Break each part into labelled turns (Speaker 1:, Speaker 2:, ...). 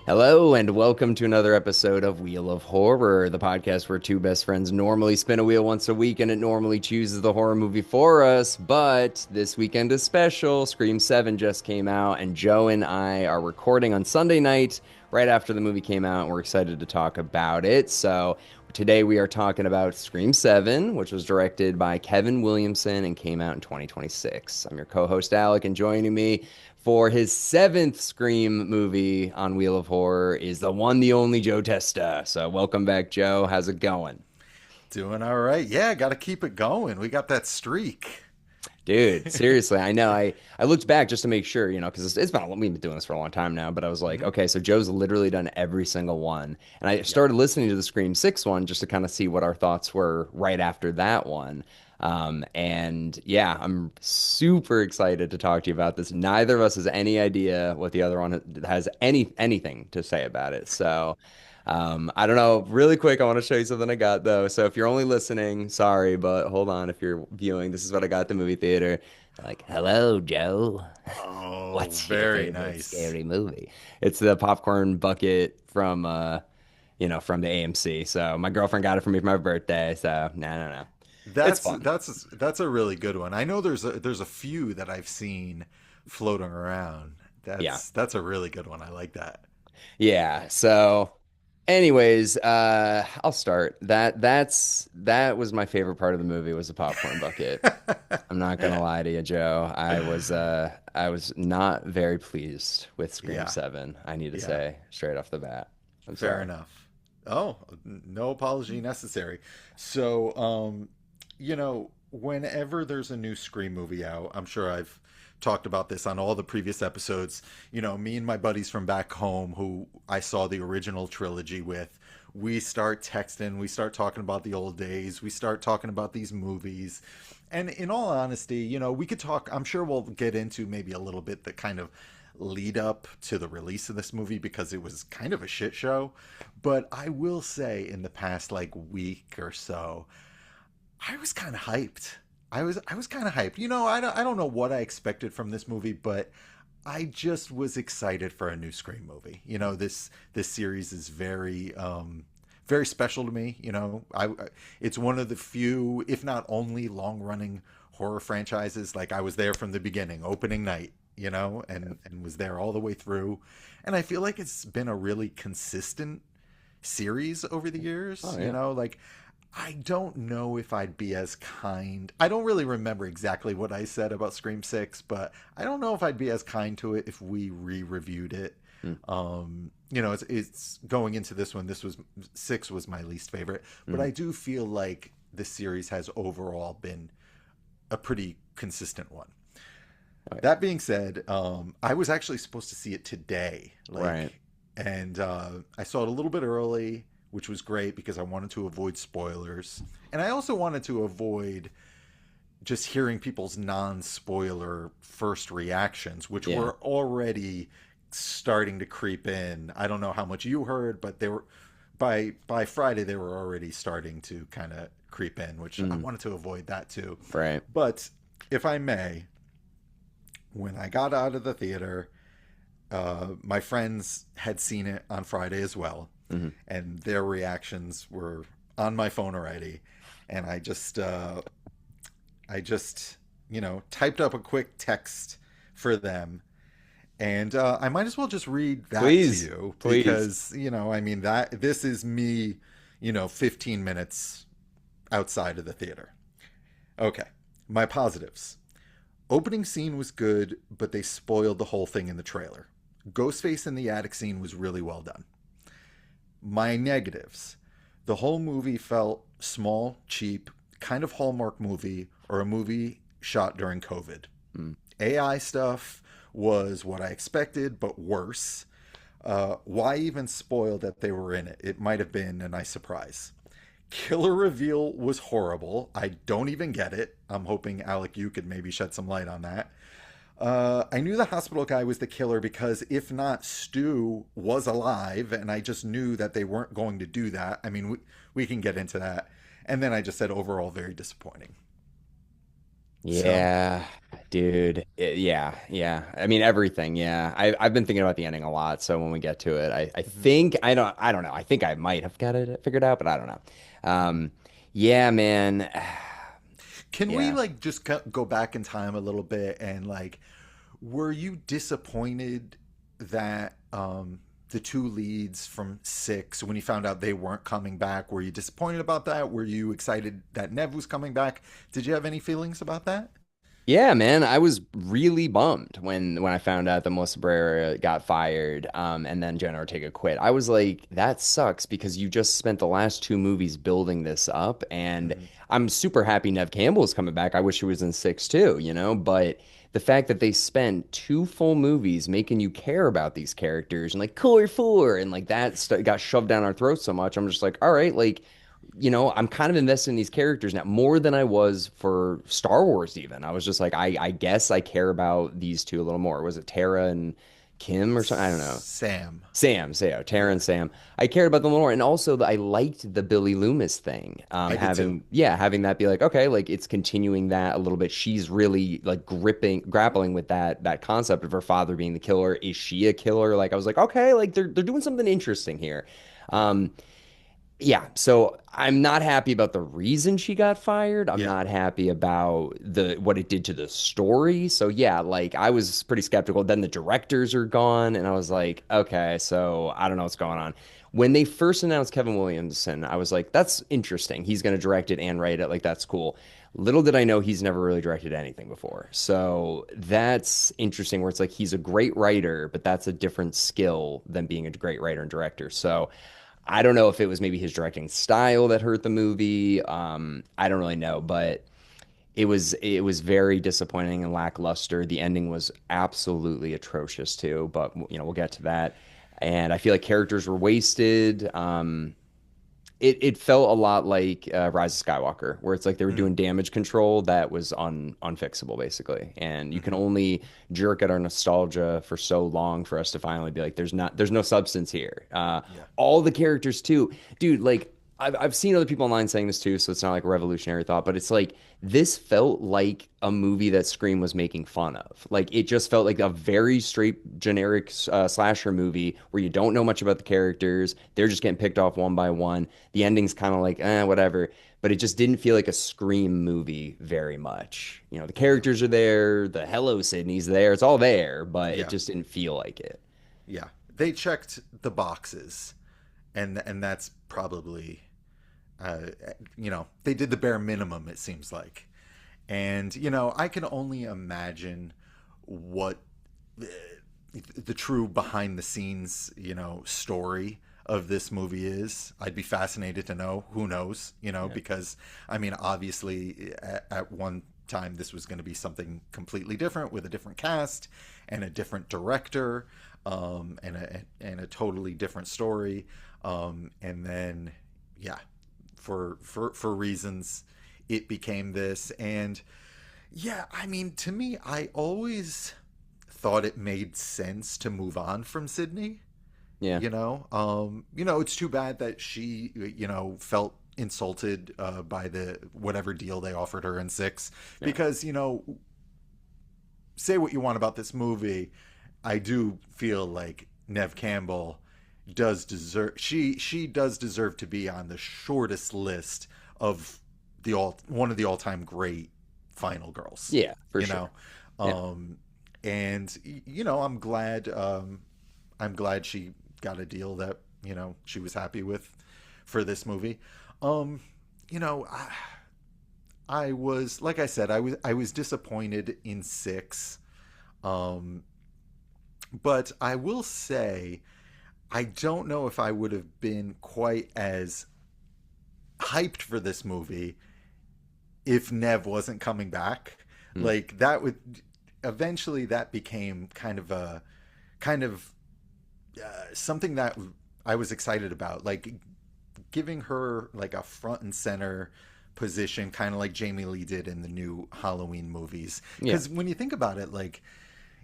Speaker 1: Hello, and welcome to another episode of Wheel of Horror, the podcast where two best friends normally spin a wheel once a week and it normally chooses the horror movie for us. But this weekend is special. Scream 7 just came out, and Joe and I are recording on Sunday night right after the movie came out, and we're excited to talk about it. So today we are talking about Scream 7, which was directed by Kevin Williamson and came out in 2026. I'm your co host, Alec, and joining me for his seventh Scream movie on Wheel of Horror is the one, the only Joe Testa. So welcome back, Joe. How's it going?
Speaker 2: Doing all right. Yeah, got to keep it going. We got that streak.
Speaker 1: Dude, seriously, I know. I looked back just to make sure, because it's been we've been doing this for a long time now. But I was like,
Speaker 2: Hmm.
Speaker 1: okay, so Joe's literally done every single one, and I
Speaker 2: Yep.
Speaker 1: started listening to the Scream 6 one just to kind of see what our thoughts were right after that one. And yeah, I'm super excited to talk to you about this. Neither of us has any idea what the other one has anything to say about it. So. I don't know. Really quick, I want to show you something I got though. So if you're only listening, sorry, but hold on. If you're viewing, this is what I got at the movie theater. Like, hello, Joe.
Speaker 2: Oh,
Speaker 1: What's your
Speaker 2: very
Speaker 1: favorite
Speaker 2: nice.
Speaker 1: scary movie? It's the popcorn bucket from from the AMC. So my girlfriend got it for me for my birthday. So no. It's
Speaker 2: That's
Speaker 1: fun.
Speaker 2: that's that's a really good one. I know there's a few that I've seen floating around.
Speaker 1: Yeah.
Speaker 2: That's a really good one. I like that.
Speaker 1: Yeah. So anyways, I'll start. That was my favorite part of the movie was the popcorn bucket. I'm not gonna lie to you, Joe. I was not very pleased with Scream
Speaker 2: Yeah,
Speaker 1: 7. I need to
Speaker 2: yeah.
Speaker 1: say straight off the bat. I'm
Speaker 2: Fair
Speaker 1: sorry.
Speaker 2: enough. Oh, no apology necessary. So, whenever there's a new Scream movie out, I'm sure I've talked about this on all the previous episodes. Me and my buddies from back home who I saw the original trilogy with, we start texting, we start talking about the old days, we start talking about these movies. And in all honesty, we could talk, I'm sure we'll get into maybe a little bit the kind of lead up to the release of this movie because it was kind of a shit show. But I will say in the past like week or so, I was kind of hyped. I was kind of hyped. I don't know what I expected from this movie, but I just was excited for a new Scream movie. This series is very special to me. It's one of the few, if not only, long running horror franchises. Like I was there from the beginning, opening night, and was there all the way through. And I feel like it's been a really consistent series over the years.
Speaker 1: Oh yeah.
Speaker 2: Like I don't know if I'd be as kind. I don't really remember exactly what I said about Scream 6, but I don't know if I'd be as kind to it if we re-reviewed it.
Speaker 1: Hmm.
Speaker 2: It's going into this one. This was 6 was my least favorite, but
Speaker 1: Mhm.
Speaker 2: I do feel like the series has overall been a pretty consistent one.
Speaker 1: Oh yeah.
Speaker 2: That being said, I was actually supposed to see it today,
Speaker 1: Right.
Speaker 2: and I saw it a little bit early, which was great because I wanted to avoid spoilers, and I also wanted to avoid just hearing people's non-spoiler first reactions, which
Speaker 1: Yeah.
Speaker 2: were already starting to creep in. I don't know how much you heard, but they were by Friday they were already starting to kind of creep in, which I
Speaker 1: Mm.
Speaker 2: wanted to avoid that too.
Speaker 1: Right.
Speaker 2: But if I may, when I got out of the theater, my friends had seen it on Friday as well,
Speaker 1: Hmm.
Speaker 2: and their reactions were on my phone already. And I just typed up a quick text for them, and I might as well just read that to
Speaker 1: Please.
Speaker 2: you
Speaker 1: Please.
Speaker 2: because I mean that this is me, 15 minutes outside of the theater. Okay, my positives. Opening scene was good, but they spoiled the whole thing in the trailer. Ghostface in the attic scene was really well done. My negatives. The whole movie felt small, cheap, kind of Hallmark movie or a movie shot during COVID.
Speaker 1: Mm.
Speaker 2: AI stuff was what I expected, but worse. Why even spoil that they were in it? It might have been a nice surprise. Killer reveal was horrible. I don't even get it. I'm hoping, Alec, you could maybe shed some light on that. I knew the hospital guy was the killer because if not, Stu was alive, and I just knew that they weren't going to do that. I mean, we can get into that. And then I just said overall, very disappointing. So,
Speaker 1: Yeah, dude. Yeah, yeah. I mean everything. Yeah. I've been thinking about the ending a lot. So when we get to it, I
Speaker 2: mhm.
Speaker 1: think I don't know. I think I might have got it figured out, but I don't know. Um, yeah, man.
Speaker 2: Can we
Speaker 1: Yeah.
Speaker 2: like just go back in time a little bit and like, were you disappointed that the two leads from six, when you found out they weren't coming back, were you disappointed about that? Were you excited that Nev was coming back? Did you have any feelings about that?
Speaker 1: Yeah, man, I was really bummed when I found out that Melissa Barrera got fired, and then Jenna Ortega quit. I was like, that sucks because you just spent the last two movies building this up, and
Speaker 2: Hmm.
Speaker 1: I'm super happy Nev Campbell's coming back. I wish she was in six too, but the fact that they spent two full movies making you care about these characters and like core four and like that st got shoved down our throats so much, I'm just like, all right, like I'm kind of invested in these characters now more than I was for Star Wars even. I was just like, I guess I care about these two a little more. Was it Tara and Kim or something? I don't know.
Speaker 2: Sam.
Speaker 1: Tara and
Speaker 2: Yeah,
Speaker 1: Sam. I cared about them more. And also I liked the Billy Loomis thing.
Speaker 2: I did too.
Speaker 1: Having that be like, okay, like it's continuing that a little bit. She's really like grappling with that concept of her father being the killer. Is she a killer? Like I was like, okay, like they're doing something interesting here. Um, yeah, so I'm not happy about the reason she got fired. I'm
Speaker 2: Yeah.
Speaker 1: not happy about the what it did to the story. So yeah, like I was pretty skeptical. Then the directors are gone, and I was like, okay, so I don't know what's going on. When they first announced Kevin Williamson, I was like, that's interesting. He's going to direct it and write it. Like that's cool. Little did I know he's never really directed anything before. So that's interesting where it's like he's a great writer, but that's a different skill than being a great writer and director. So I don't know if it was maybe his directing style that hurt the movie. I don't really know, but it was very disappointing and lackluster. The ending was absolutely atrocious too, but we'll get to that. And I feel like characters were wasted. It felt a lot like Rise of Skywalker, where it's like they were
Speaker 2: Mm-hmm.
Speaker 1: doing damage control that was unfixable, basically. And you can only jerk at our nostalgia for so long for us to finally be like, there's no substance here.
Speaker 2: Yeah.
Speaker 1: All the characters too, dude. Like I've seen other people online saying this too, so it's not like a revolutionary thought, but it's like this felt like a movie that Scream was making fun of. Like it just felt like a very straight generic slasher movie where you don't know much about the characters. They're just getting picked off one by one. The ending's kind of like, whatever. But it just didn't feel like a Scream movie very much. The
Speaker 2: Yeah.
Speaker 1: characters are there, the Hello Sydney's there, it's all there, but it
Speaker 2: Yeah.
Speaker 1: just didn't feel like it.
Speaker 2: Yeah. They checked the boxes, and that's probably they did the bare minimum, it seems like. And I can only imagine what uh, the true behind the scenes story of this movie is. I'd be fascinated to know. Who knows,
Speaker 1: Yeah.
Speaker 2: because I mean, obviously at one time this was going to be something completely different with a different cast and a different director, and a totally different story, and then yeah, for reasons it became this. And yeah, I mean, to me, I always thought it made sense to move on from Sydney.
Speaker 1: Yeah.
Speaker 2: It's too bad that she, felt insulted by the whatever deal they offered her in six,
Speaker 1: Yeah.
Speaker 2: because say what you want about this movie, I do feel like Nev Campbell does deserve she does deserve to be on the shortest list of the all one of the all-time great final girls.
Speaker 1: Yeah, for
Speaker 2: You
Speaker 1: sure.
Speaker 2: know,
Speaker 1: Yeah.
Speaker 2: um, and I'm glad she got a deal that she was happy with for this movie. Um, you know, I was like I said, I was disappointed in six, um, but I will say I don't know if I would have been quite as hyped for this movie if Nev wasn't coming back.
Speaker 1: Mm.
Speaker 2: Like that would eventually that became kind of something that I was excited about, like giving her like a front and center position, kind of like Jamie Lee did in the new Halloween movies.
Speaker 1: Yeah.
Speaker 2: Because when you think about it, like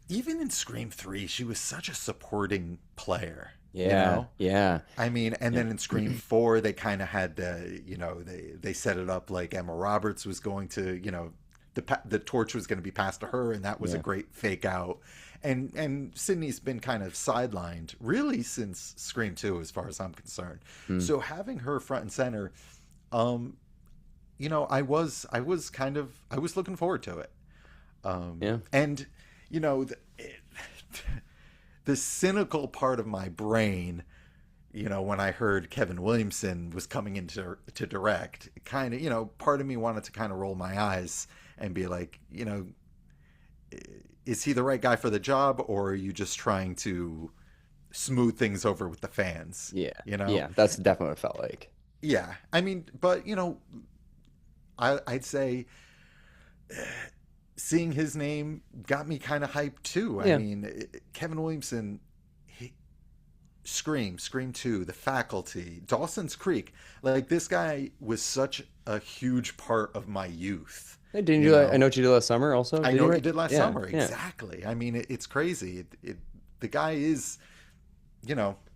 Speaker 2: even in Scream 3, she was such a supporting player, you
Speaker 1: Yeah.
Speaker 2: know?
Speaker 1: Yeah.
Speaker 2: I mean, and
Speaker 1: Yeah.
Speaker 2: then in Scream 4, they kind of had they set it up like Emma Roberts was going to, the torch was going to be passed to her, and that was a
Speaker 1: Yeah.
Speaker 2: great fake out. And Sydney's been kind of sidelined really since Scream 2, as far as I'm concerned.
Speaker 1: Hmm.
Speaker 2: So having her front and center, um, I was looking forward to it.
Speaker 1: Yeah.
Speaker 2: And you know, the cynical part of my brain, when I heard Kevin Williamson was coming into to direct, kind of, part of me wanted to kind of roll my eyes and be like, is he the right guy for the job, or are you just trying to smooth things over with the fans?
Speaker 1: Yeah.
Speaker 2: You know?
Speaker 1: Yeah. That's definitely what it felt like.
Speaker 2: Yeah. I mean, but I'd say seeing his name got me kind of hyped too. I
Speaker 1: Yeah.
Speaker 2: mean, Kevin Williamson, Scream 2, The Faculty, Dawson's Creek. Like, this guy was such a huge part of my youth,
Speaker 1: Hey, didn't you
Speaker 2: you
Speaker 1: do that? I
Speaker 2: know?
Speaker 1: know what you did last summer also.
Speaker 2: I
Speaker 1: Did
Speaker 2: know
Speaker 1: you
Speaker 2: what you
Speaker 1: write?
Speaker 2: did last
Speaker 1: Yeah.
Speaker 2: summer.
Speaker 1: Yeah.
Speaker 2: Exactly. I mean, it's crazy. The guy is,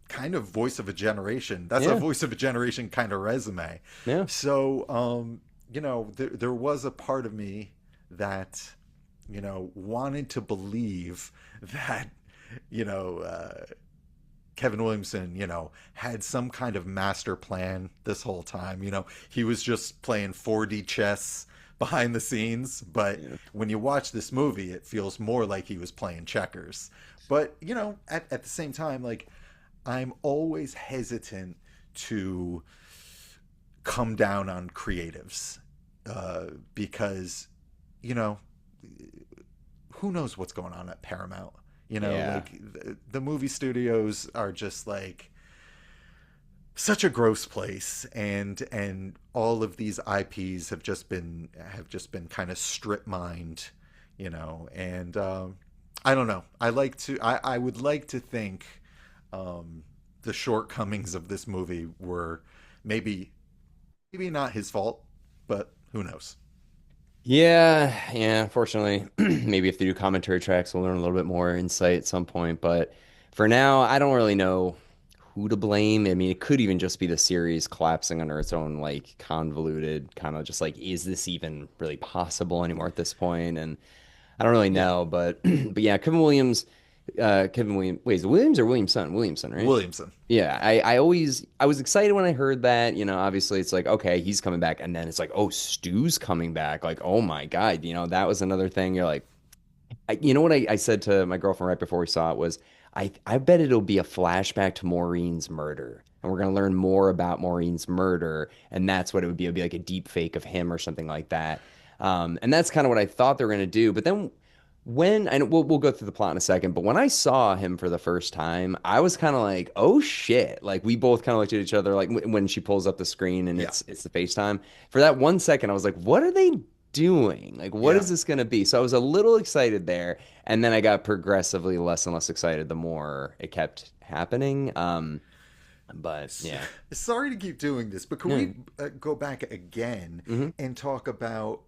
Speaker 2: kind of voice of a generation. That's a
Speaker 1: Yeah.
Speaker 2: voice of a generation kind of resume.
Speaker 1: Yeah.
Speaker 2: So, there was a part of me that, wanted to believe that, you know, uh, Kevin Williamson, had some kind of master plan this whole time. He was just playing 4D chess behind the scenes, but
Speaker 1: Yeah.
Speaker 2: when you watch this movie, it feels more like he was playing checkers. But, at the same time, like, I'm always hesitant to come down on creatives, because, you know, who knows what's going on at Paramount?
Speaker 1: Yeah.
Speaker 2: Like, the movie studios are just like such a gross place, and all of these IPs have just been kind of strip mined, and I don't know. I would like to think, the shortcomings of this movie were maybe not his fault, but who knows?
Speaker 1: Yeah, yeah. Unfortunately, maybe if they do commentary tracks, we'll learn a little bit more insight at some point. But for now, I don't really know who to blame. I mean, it could even just be the series collapsing under its own, like, convoluted kind of just like, is this even really possible anymore at this point? And I don't really
Speaker 2: Yeah,
Speaker 1: know, but but yeah, Kevin Williams. Wait, is it Williams or Williamson? Williamson, right?
Speaker 2: Williamson.
Speaker 1: Yeah, I was excited when I heard that. Obviously it's like, okay, he's coming back, and then it's like, oh, Stu's coming back. Like, oh my God, that was another thing. You're like, you know what I said to my girlfriend right before we saw it was, I bet it'll be a flashback to Maureen's murder. And we're gonna learn more about Maureen's murder, and that's what it would be. It would be like a deep fake of him or something like that. And that's kind of what I thought they were gonna do. But then and we'll go through the plot in a second, but when I saw him for the first time, I was kind of like, "Oh shit!" Like, we both kind of looked at each other, like, when she pulls up the screen and
Speaker 2: Yeah,
Speaker 1: it's the FaceTime. For that 1 second, I was like, "What are they doing? Like, what
Speaker 2: yeah.
Speaker 1: is this going to be?" So I was a little excited there, and then I got progressively less and less excited the more it kept happening. But
Speaker 2: S-
Speaker 1: yeah,
Speaker 2: Sorry to keep doing this, but can
Speaker 1: yeah,
Speaker 2: we go back again
Speaker 1: hmm
Speaker 2: and talk about,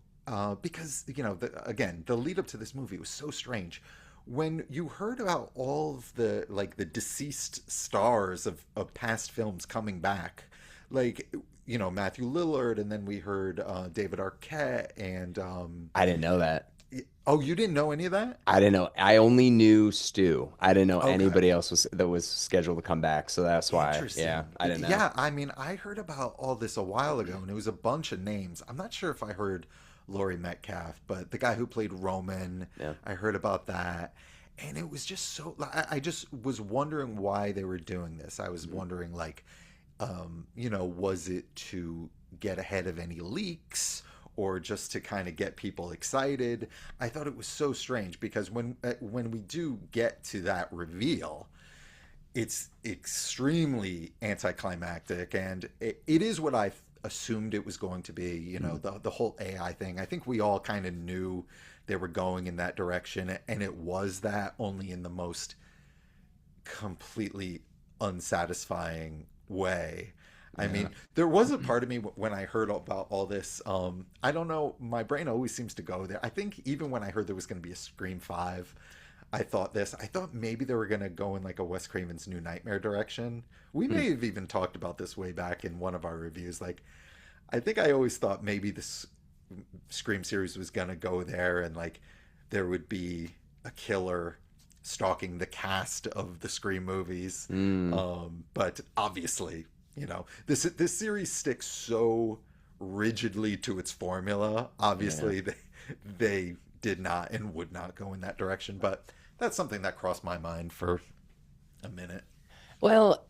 Speaker 2: because again, the lead up to this movie was so strange. When you heard about all of the deceased stars of past films coming back, like, Matthew Lillard, and then we heard David Arquette, and
Speaker 1: I didn't know that.
Speaker 2: oh, you didn't know any of that?
Speaker 1: I didn't know. I only knew Stu. I didn't know
Speaker 2: Okay.
Speaker 1: anybody else was scheduled to come back. So that's why, yeah,
Speaker 2: Interesting.
Speaker 1: I didn't know.
Speaker 2: Yeah, I mean, I heard about all this a while ago, and it was a bunch of names. I'm not sure if I heard Laurie Metcalf, but the guy who played Roman,
Speaker 1: Yeah.
Speaker 2: I heard about that. And it was just so, I just was wondering why they were doing this. I was
Speaker 1: Mhm.
Speaker 2: wondering, like, was it to get ahead of any leaks, or just to kind of get people excited? I thought it was so strange because when we do get to that reveal, it's extremely anticlimactic, and it is what I assumed it was going to be.
Speaker 1: Mhm.
Speaker 2: The whole AI thing. I think we all kind of knew they were going in that direction, and it was that, only in the most completely unsatisfying way. I
Speaker 1: Yeah.
Speaker 2: mean, there was a part of me when I heard about all this. I don't know. My brain always seems to go there. I think even when I heard there was going to be a Scream 5, I thought this. I thought maybe they were going to go in like a Wes Craven's New Nightmare direction. We
Speaker 1: Hmm.
Speaker 2: may have even talked about this way back in one of our reviews. Like, I think I always thought maybe this Scream series was gonna go there, and like there would be a killer stalking the cast of the Scream movies.
Speaker 1: Mm,
Speaker 2: But obviously, this series sticks so rigidly to its formula.
Speaker 1: yeah.
Speaker 2: Obviously, they did not and would not go in that direction. But that's something that crossed my mind for a minute.
Speaker 1: Well,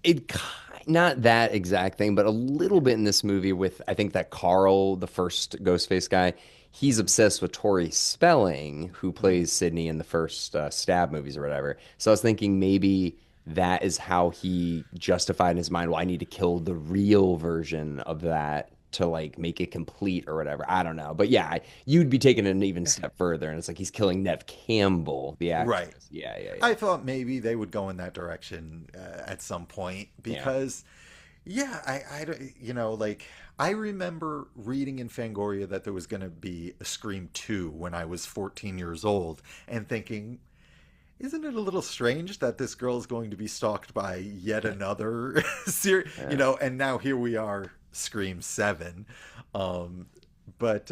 Speaker 1: not that exact thing, but a little bit in this movie with I think that Carl, the first Ghostface guy, he's obsessed with Tori Spelling, who
Speaker 2: Mm-hmm.
Speaker 1: plays Sydney in the first Stab movies or whatever. So I was thinking maybe that is how he justified in his mind, well, I need to kill the real version of that to like make it complete or whatever. I don't know. But yeah, you'd be taking it an even step further, and it's like he's killing Nev Campbell, the
Speaker 2: Right.
Speaker 1: actress. Yeah, yeah, yeah.
Speaker 2: I thought maybe they would go in that direction at some point
Speaker 1: Yeah.
Speaker 2: because, yeah, I don't, like I remember reading in Fangoria that there was going to be a Scream 2 when I was 14 years old and thinking, isn't it a little strange that this girl is going to be stalked by yet another series,
Speaker 1: Yeah.
Speaker 2: and now here we are, Scream 7. Um, but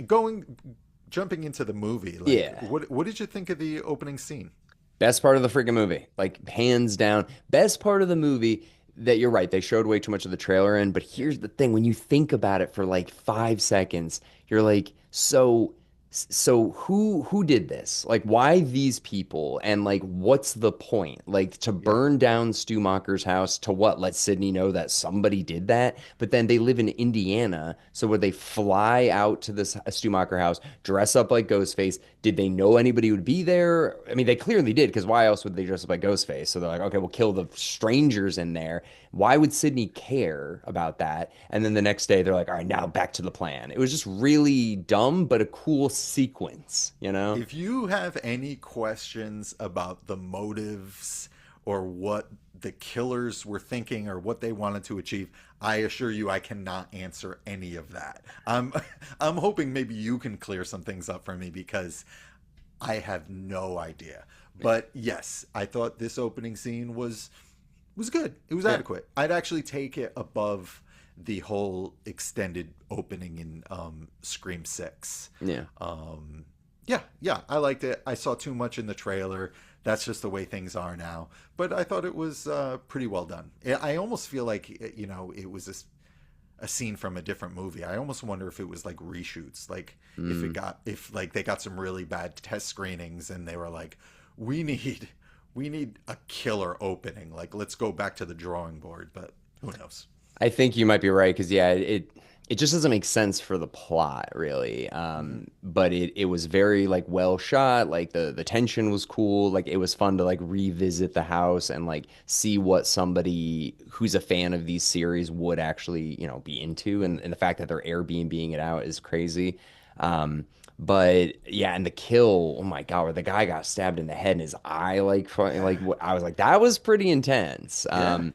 Speaker 2: going jumping into the movie, like
Speaker 1: Yeah.
Speaker 2: what did you think of the opening scene?
Speaker 1: Best part of the freaking movie. Like hands down. Best part of the movie that you're right, they showed way too much of the trailer in, but here's the thing, when you think about it for like 5 seconds, you're like, so who did this? Like why these people? And like what's the point? Like to
Speaker 2: Yeah.
Speaker 1: burn down Stumacher's house to what? Let Sydney know that somebody did that? But then they live in Indiana, so would they fly out to this Stumacher house, dress up like Ghostface? Did they know anybody would be there? I mean, they clearly did, because why else would they dress up like Ghostface? So they're like, okay, we'll kill the strangers in there. Why would Sydney care about that? And then the next day, they're like, all right, now back to the plan. It was just really dumb, but a cool sequence, you know?
Speaker 2: If you have any questions about the motives or what the killers were thinking or what they wanted to achieve, I assure you I cannot answer any of that. I'm hoping maybe you can clear some things up for me because I have no idea. But yes, I thought this opening scene was good. It was
Speaker 1: Yeah.
Speaker 2: adequate. I'd actually take it above the whole extended opening in Scream 6.
Speaker 1: Yeah.
Speaker 2: Yeah, yeah, I liked it. I saw too much in the trailer. That's just the way things are now. But I thought it was pretty well done. I almost feel like it was a scene from a different movie. I almost wonder if it was like reshoots, like
Speaker 1: Mm.
Speaker 2: if like they got some really bad test screenings and they were like, we need we need a killer opening. Like let's go back to the drawing board. But who knows?
Speaker 1: I think you might be right because yeah, it just doesn't make sense for the plot really.
Speaker 2: Mm-hmm.
Speaker 1: But it was very like well shot. Like the tension was cool. Like it was fun to like revisit the house and like see what somebody who's a fan of these series would actually be into. And the fact that they're Airbnb-ing it out is crazy. But yeah, and the kill, oh my God, where the guy got stabbed in the head and his eye
Speaker 2: Yeah,
Speaker 1: I was like, that was pretty intense.
Speaker 2: yeah.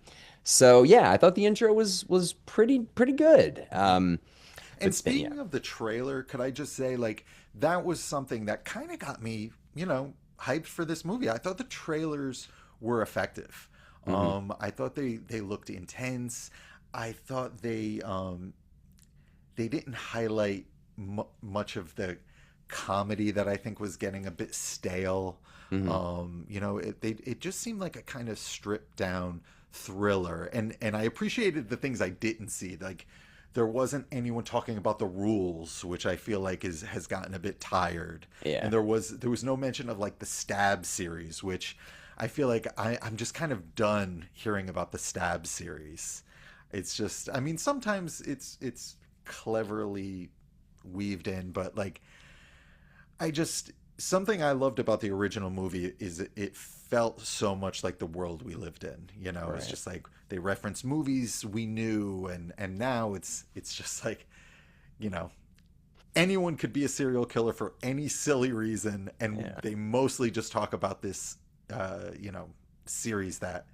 Speaker 1: So yeah, I thought the intro was pretty good.
Speaker 2: And
Speaker 1: But then yeah.
Speaker 2: speaking of the trailer, could I just say, like, that was something that kind of got me, hyped for this movie. I thought the trailers were effective.
Speaker 1: Hmm.
Speaker 2: I thought they looked intense. I thought they didn't highlight much of the comedy that I think was getting a bit stale.
Speaker 1: Hmm.
Speaker 2: It just seemed like a kind of stripped down thriller, and I appreciated the things I didn't see. Like there wasn't anyone talking about the rules, which I feel like has gotten a bit tired, and
Speaker 1: Yeah.
Speaker 2: there was no mention of like the Stab series, which I feel like I'm just kind of done hearing about the Stab series. It's just, I mean, sometimes it's cleverly weaved in, but like I just something I loved about the original movie is it felt so much like the world we lived in. It's
Speaker 1: Right.
Speaker 2: just like they reference movies we knew, and now it's just like you know anyone could be a serial killer for any silly reason, and
Speaker 1: Yeah.
Speaker 2: they mostly just talk about this series that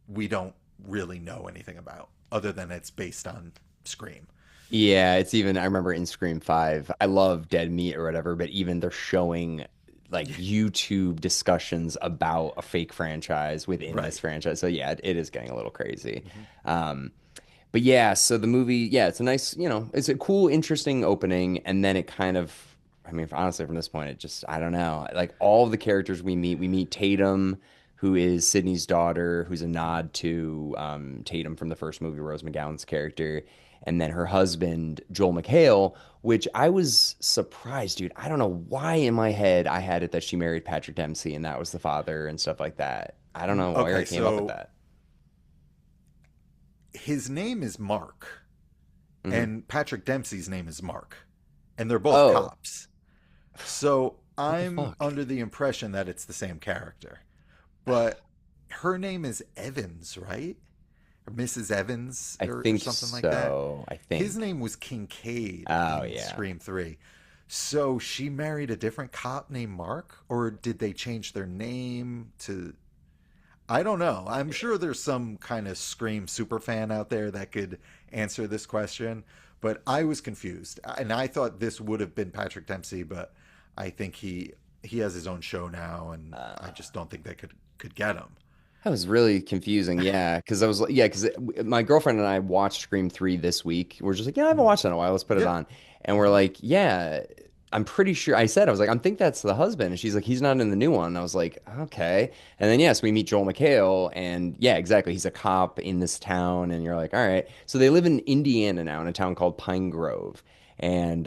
Speaker 2: we don't really know anything about other than it's based on Scream.
Speaker 1: Yeah, it's even I remember in Scream 5, I love Dead Meat or whatever, but even they're showing like YouTube discussions about a fake franchise within this
Speaker 2: Right.
Speaker 1: franchise. So yeah, it is getting a little crazy.
Speaker 2: Mm-hmm.
Speaker 1: Um, But yeah, so the movie, yeah, it's a nice, it's a cool, interesting opening, and then it kind of, I mean, honestly, from this point, it just, I don't know, like all of the characters we meet Tatum, who is Sydney's daughter, who's a nod to Tatum from the first movie, Rose McGowan's character, and then her husband, Joel McHale, which I was surprised, dude. I don't know why in my head I had it that she married Patrick Dempsey and that was the father and stuff like that. I don't know where I
Speaker 2: Okay,
Speaker 1: came up with
Speaker 2: so
Speaker 1: that.
Speaker 2: his name is Mark,
Speaker 1: Hmm.
Speaker 2: and Patrick Dempsey's name is Mark, and they're both
Speaker 1: Oh,
Speaker 2: cops. So
Speaker 1: what the
Speaker 2: I'm
Speaker 1: fuck?
Speaker 2: under the impression that it's the same character. But her name is Evans, right? Or Mrs. Evans
Speaker 1: I
Speaker 2: or
Speaker 1: think
Speaker 2: something like that.
Speaker 1: so. I
Speaker 2: His
Speaker 1: think.
Speaker 2: name was Kincaid
Speaker 1: Oh
Speaker 2: in
Speaker 1: yeah.
Speaker 2: Scream 3. So she married a different cop named Mark? Or did they change their name to. I don't know. I'm sure there's some kind of Scream super fan out there that could answer this question, but I was confused. And I thought this would have been Patrick Dempsey, but I think he has his own show now, and I
Speaker 1: Uh,
Speaker 2: just don't think they could get him.
Speaker 1: that was really confusing. Yeah, because I was like, yeah, because my girlfriend and I watched Scream 3 this week. We're just like, yeah, I haven't
Speaker 2: Mhm.
Speaker 1: watched that in a while. Let's put it
Speaker 2: Yeah.
Speaker 1: on. And we're
Speaker 2: Hmm.
Speaker 1: like, yeah, I'm pretty sure. I was like, I think that's the husband. And she's like, he's not in the new one. And I was like, okay. And then yes, we meet Joel McHale, and yeah, exactly. He's a cop in this town, and you're like, all right. So they live in Indiana now, in a town called Pine Grove, and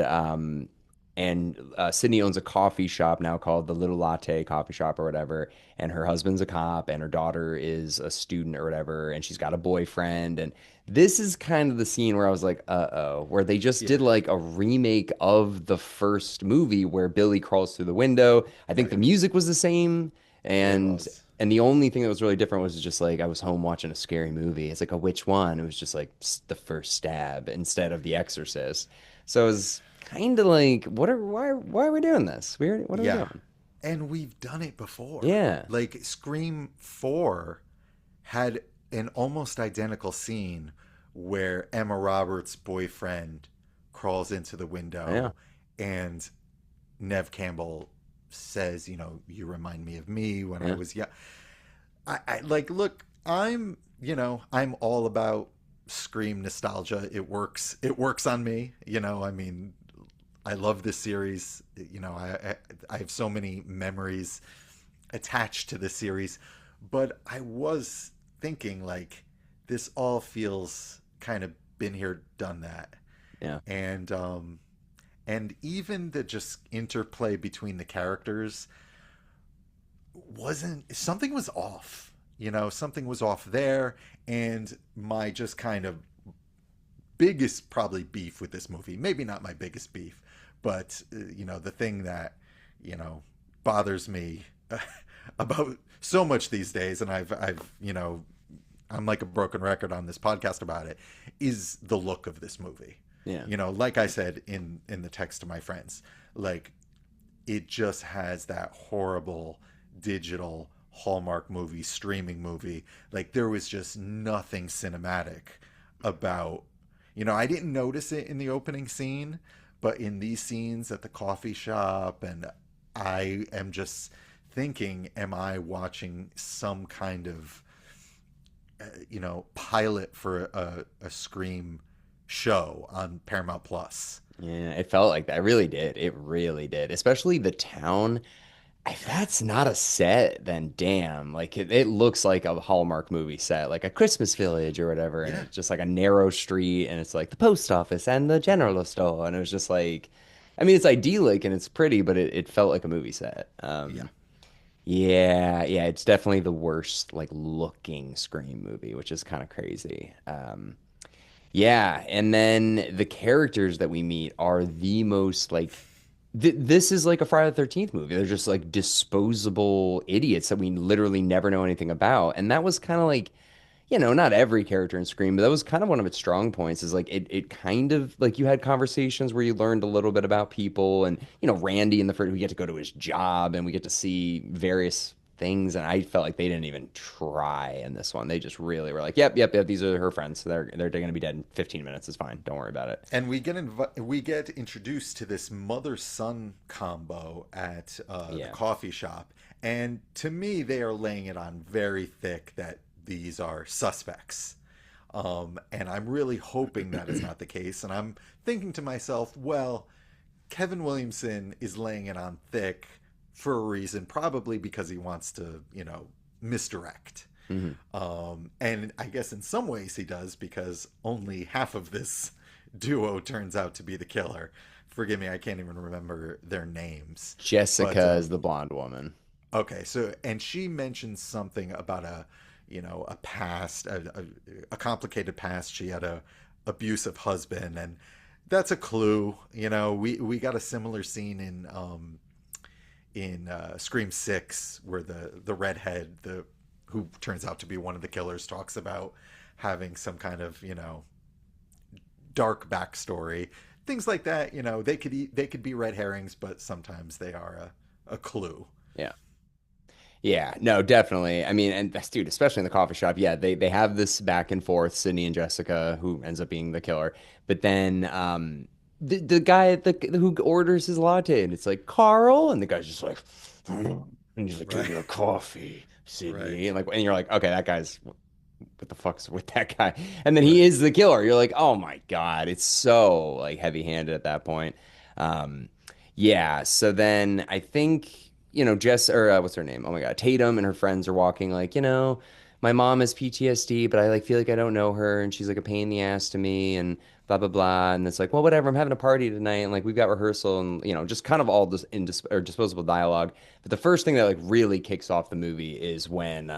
Speaker 1: Sydney owns a coffee shop now called the Little Latte Coffee Shop or whatever. And her husband's a cop, and her daughter is a student or whatever, and she's got a boyfriend. And this is kind of the scene where I was like, uh-oh, where they just
Speaker 2: Yeah.
Speaker 1: did like a remake of the first movie where Billy crawls through the window. I think the
Speaker 2: Right.
Speaker 1: music was the same,
Speaker 2: It
Speaker 1: and
Speaker 2: was.
Speaker 1: and the only thing that was really different was just like I was home watching a scary movie. It's like a which one? It was just like the first stab instead of The Exorcist. So it was kind of like, why are we doing this? What are we
Speaker 2: Yeah.
Speaker 1: doing?
Speaker 2: And we've done it before.
Speaker 1: Yeah,
Speaker 2: Like Scream 4 had an almost identical scene where Emma Roberts' boyfriend crawls into the
Speaker 1: yeah,
Speaker 2: window and Nev Campbell says, you remind me of me when I
Speaker 1: yeah.
Speaker 2: was young. I like, look, I'm all about Scream nostalgia. It works on me. I mean, I love this series. I have so many memories attached to this series, but I was thinking like this all feels kind of been here, done that,
Speaker 1: Yeah.
Speaker 2: and even the just interplay between the characters wasn't something was off. Something was off there, and my just kind of biggest probably beef with this movie, maybe not my biggest beef, but the thing that you know bothers me about so much these days, and I'm like a broken record on this podcast about it, is the look of this movie.
Speaker 1: Yeah.
Speaker 2: Like I said in the text to my friends, like it just has that horrible digital Hallmark movie, streaming movie. Like there was just nothing cinematic about, I didn't notice it in the opening scene, but in these scenes at the coffee shop, and I am just thinking, am I watching some kind of, pilot for a Scream show on Paramount Plus?
Speaker 1: Yeah, it felt like that. It really did. It really did. Especially the town. If that's not a set, then damn. Like it looks like a Hallmark movie set, like a Christmas village or whatever. And
Speaker 2: Yeah,
Speaker 1: it's just like a narrow street and it's like the post office and the general store. And it was just like, I mean, it's idyllic and it's pretty, but it felt like a movie set.
Speaker 2: yeah.
Speaker 1: Yeah, yeah, it's definitely the worst like looking Scream movie, which is kind of crazy. Yeah, and then the characters that we meet are the most like this is like a Friday the 13th movie. They're just like disposable idiots that we literally never know anything about. And that was kind of like, not every character in Scream, but that was kind of one of its strong points is like it kind of like you had conversations where you learned a little bit about people and Randy in the first we get to go to his job and we get to see various things and I felt like they didn't even try in this one. They just really were like, yep, yep, yep, these are her friends. They're going to be dead in 15 minutes. It's fine. Don't worry about it.
Speaker 2: And we get introduced to this mother son combo at the
Speaker 1: Yeah.
Speaker 2: coffee shop, and to me, they are laying it on very thick that these are suspects. And I'm really hoping that is not the case. And I'm thinking to myself, well, Kevin Williamson is laying it on thick for a reason, probably because he wants to, misdirect.
Speaker 1: Hmm.
Speaker 2: And I guess in some ways he does, because only half of this duo turns out to be the killer. Forgive me, I can't even remember their names. But
Speaker 1: Jessica is the blonde woman.
Speaker 2: okay, so and she mentioned something about a past, a complicated past. She had a abusive husband, and that's a clue. We got a similar scene in Scream 6 where the redhead, the who turns out to be one of the killers, talks about having some kind of dark backstory. Things like that, they could be red herrings, but sometimes they are a clue.
Speaker 1: Yeah. Yeah, no, definitely. I mean, and that's dude, especially in the coffee shop. Yeah, they have this back and forth, Sydney and Jessica, who ends up being the killer. But then the guy at who orders his latte, and it's like Carl, and the guy's just like, and he's like, give
Speaker 2: Right.
Speaker 1: me a coffee,
Speaker 2: Right.
Speaker 1: Sydney, and you're like, okay, that guy's what the fuck's with that guy? And then he
Speaker 2: Right.
Speaker 1: is the killer. You're like, oh my God, it's so like heavy-handed at that point. Um, yeah, so then I think, Jess or what's her name? Oh my God, Tatum and her friends are walking like, my mom has PTSD, but I like feel like I don't know her and she's like a pain in the ass to me and blah blah blah. And it's like, well, whatever, I'm having a party tonight and like we've got rehearsal and just kind of all this or disposable dialogue. But the first thing that like really kicks off the movie is when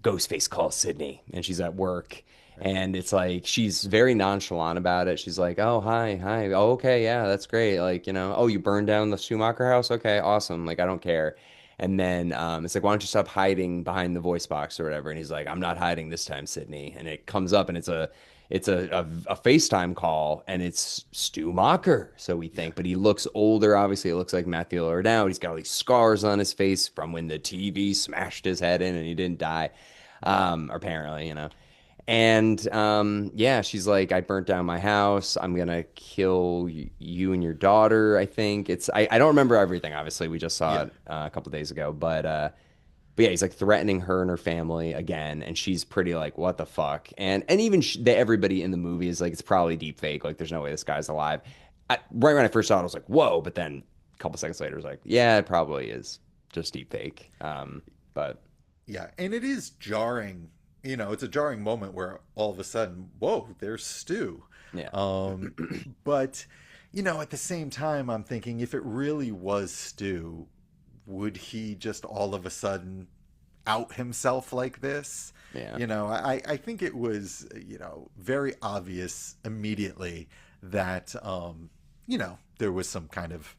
Speaker 1: Ghostface calls Sydney and she's at work.
Speaker 2: Right.
Speaker 1: And it's like she's very nonchalant about it. She's like, "Oh, hi, hi. Oh, okay, yeah, that's great. Like, oh, you burned down the Schumacher house? Okay, awesome. Like, I don't care." And then it's like, "Why don't you stop hiding behind the voice box or whatever?" And he's like, "I'm not hiding this time, Sydney." And it comes up and it's a FaceTime call and it's Stu Macher, so we
Speaker 2: Yeah.
Speaker 1: think, but he looks older. Obviously, it looks like Matthew Lillard now. He's got all these scars on his face from when the TV smashed his head in and he didn't die, apparently. And yeah, she's like, I burnt down my house. I'm gonna kill you and your daughter. I think I don't remember everything. Obviously, we just saw
Speaker 2: Yeah.
Speaker 1: it a couple days ago, but yeah, he's like threatening her and her family again, and she's pretty like, what the fuck? And even everybody in the movie is like, it's probably deep fake. Like, there's no way this guy's alive. Right when I first saw it, I was like, whoa. But then a couple seconds later, I was like, yeah, it probably is just deep fake. But
Speaker 2: Yeah, and it is jarring. It's a jarring moment where all of a sudden, whoa, there's Stu.
Speaker 1: yeah,
Speaker 2: Um, but at the same time, I'm thinking, if it really was Stu, would he just all of a sudden out himself like this?
Speaker 1: yeah,
Speaker 2: I think it was, very obvious immediately that, there was some kind of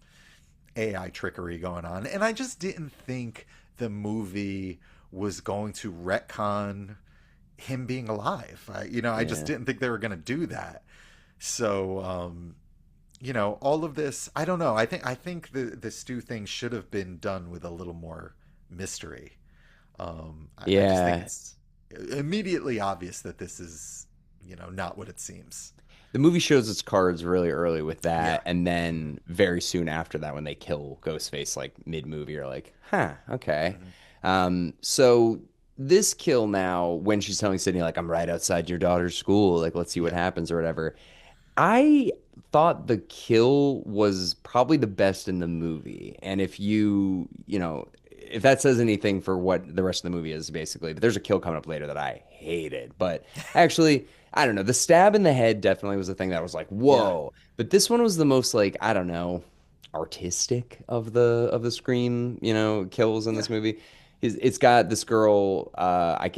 Speaker 2: AI trickery going on. And I just didn't think the movie was going to retcon him being alive. I just
Speaker 1: yeah.
Speaker 2: didn't think they were going to do that. So, all of this, I don't know. I think the Stu thing should have been done with a little more mystery. I just think
Speaker 1: Yeah.
Speaker 2: it's immediately obvious that this is, not what it seems.
Speaker 1: The movie shows its cards really early with
Speaker 2: Yeah.
Speaker 1: that, and then very soon after that, when they kill Ghostface, like mid-movie, you're like, huh, okay.
Speaker 2: Hmm.
Speaker 1: So this kill now, when she's telling Sydney, like, I'm right outside your daughter's school, like, let's see what
Speaker 2: Yeah.
Speaker 1: happens or whatever. I thought the kill was probably the best in the movie. And if that says anything for what the rest of the movie is, basically, but there's a kill coming up later that I hated. But actually, I don't know. The stab in the head definitely was the thing that was like,
Speaker 2: Yeah.
Speaker 1: whoa. But this one was the most like, I don't know, artistic of the Scream, kills in
Speaker 2: Yeah.
Speaker 1: this movie. It's got this girl,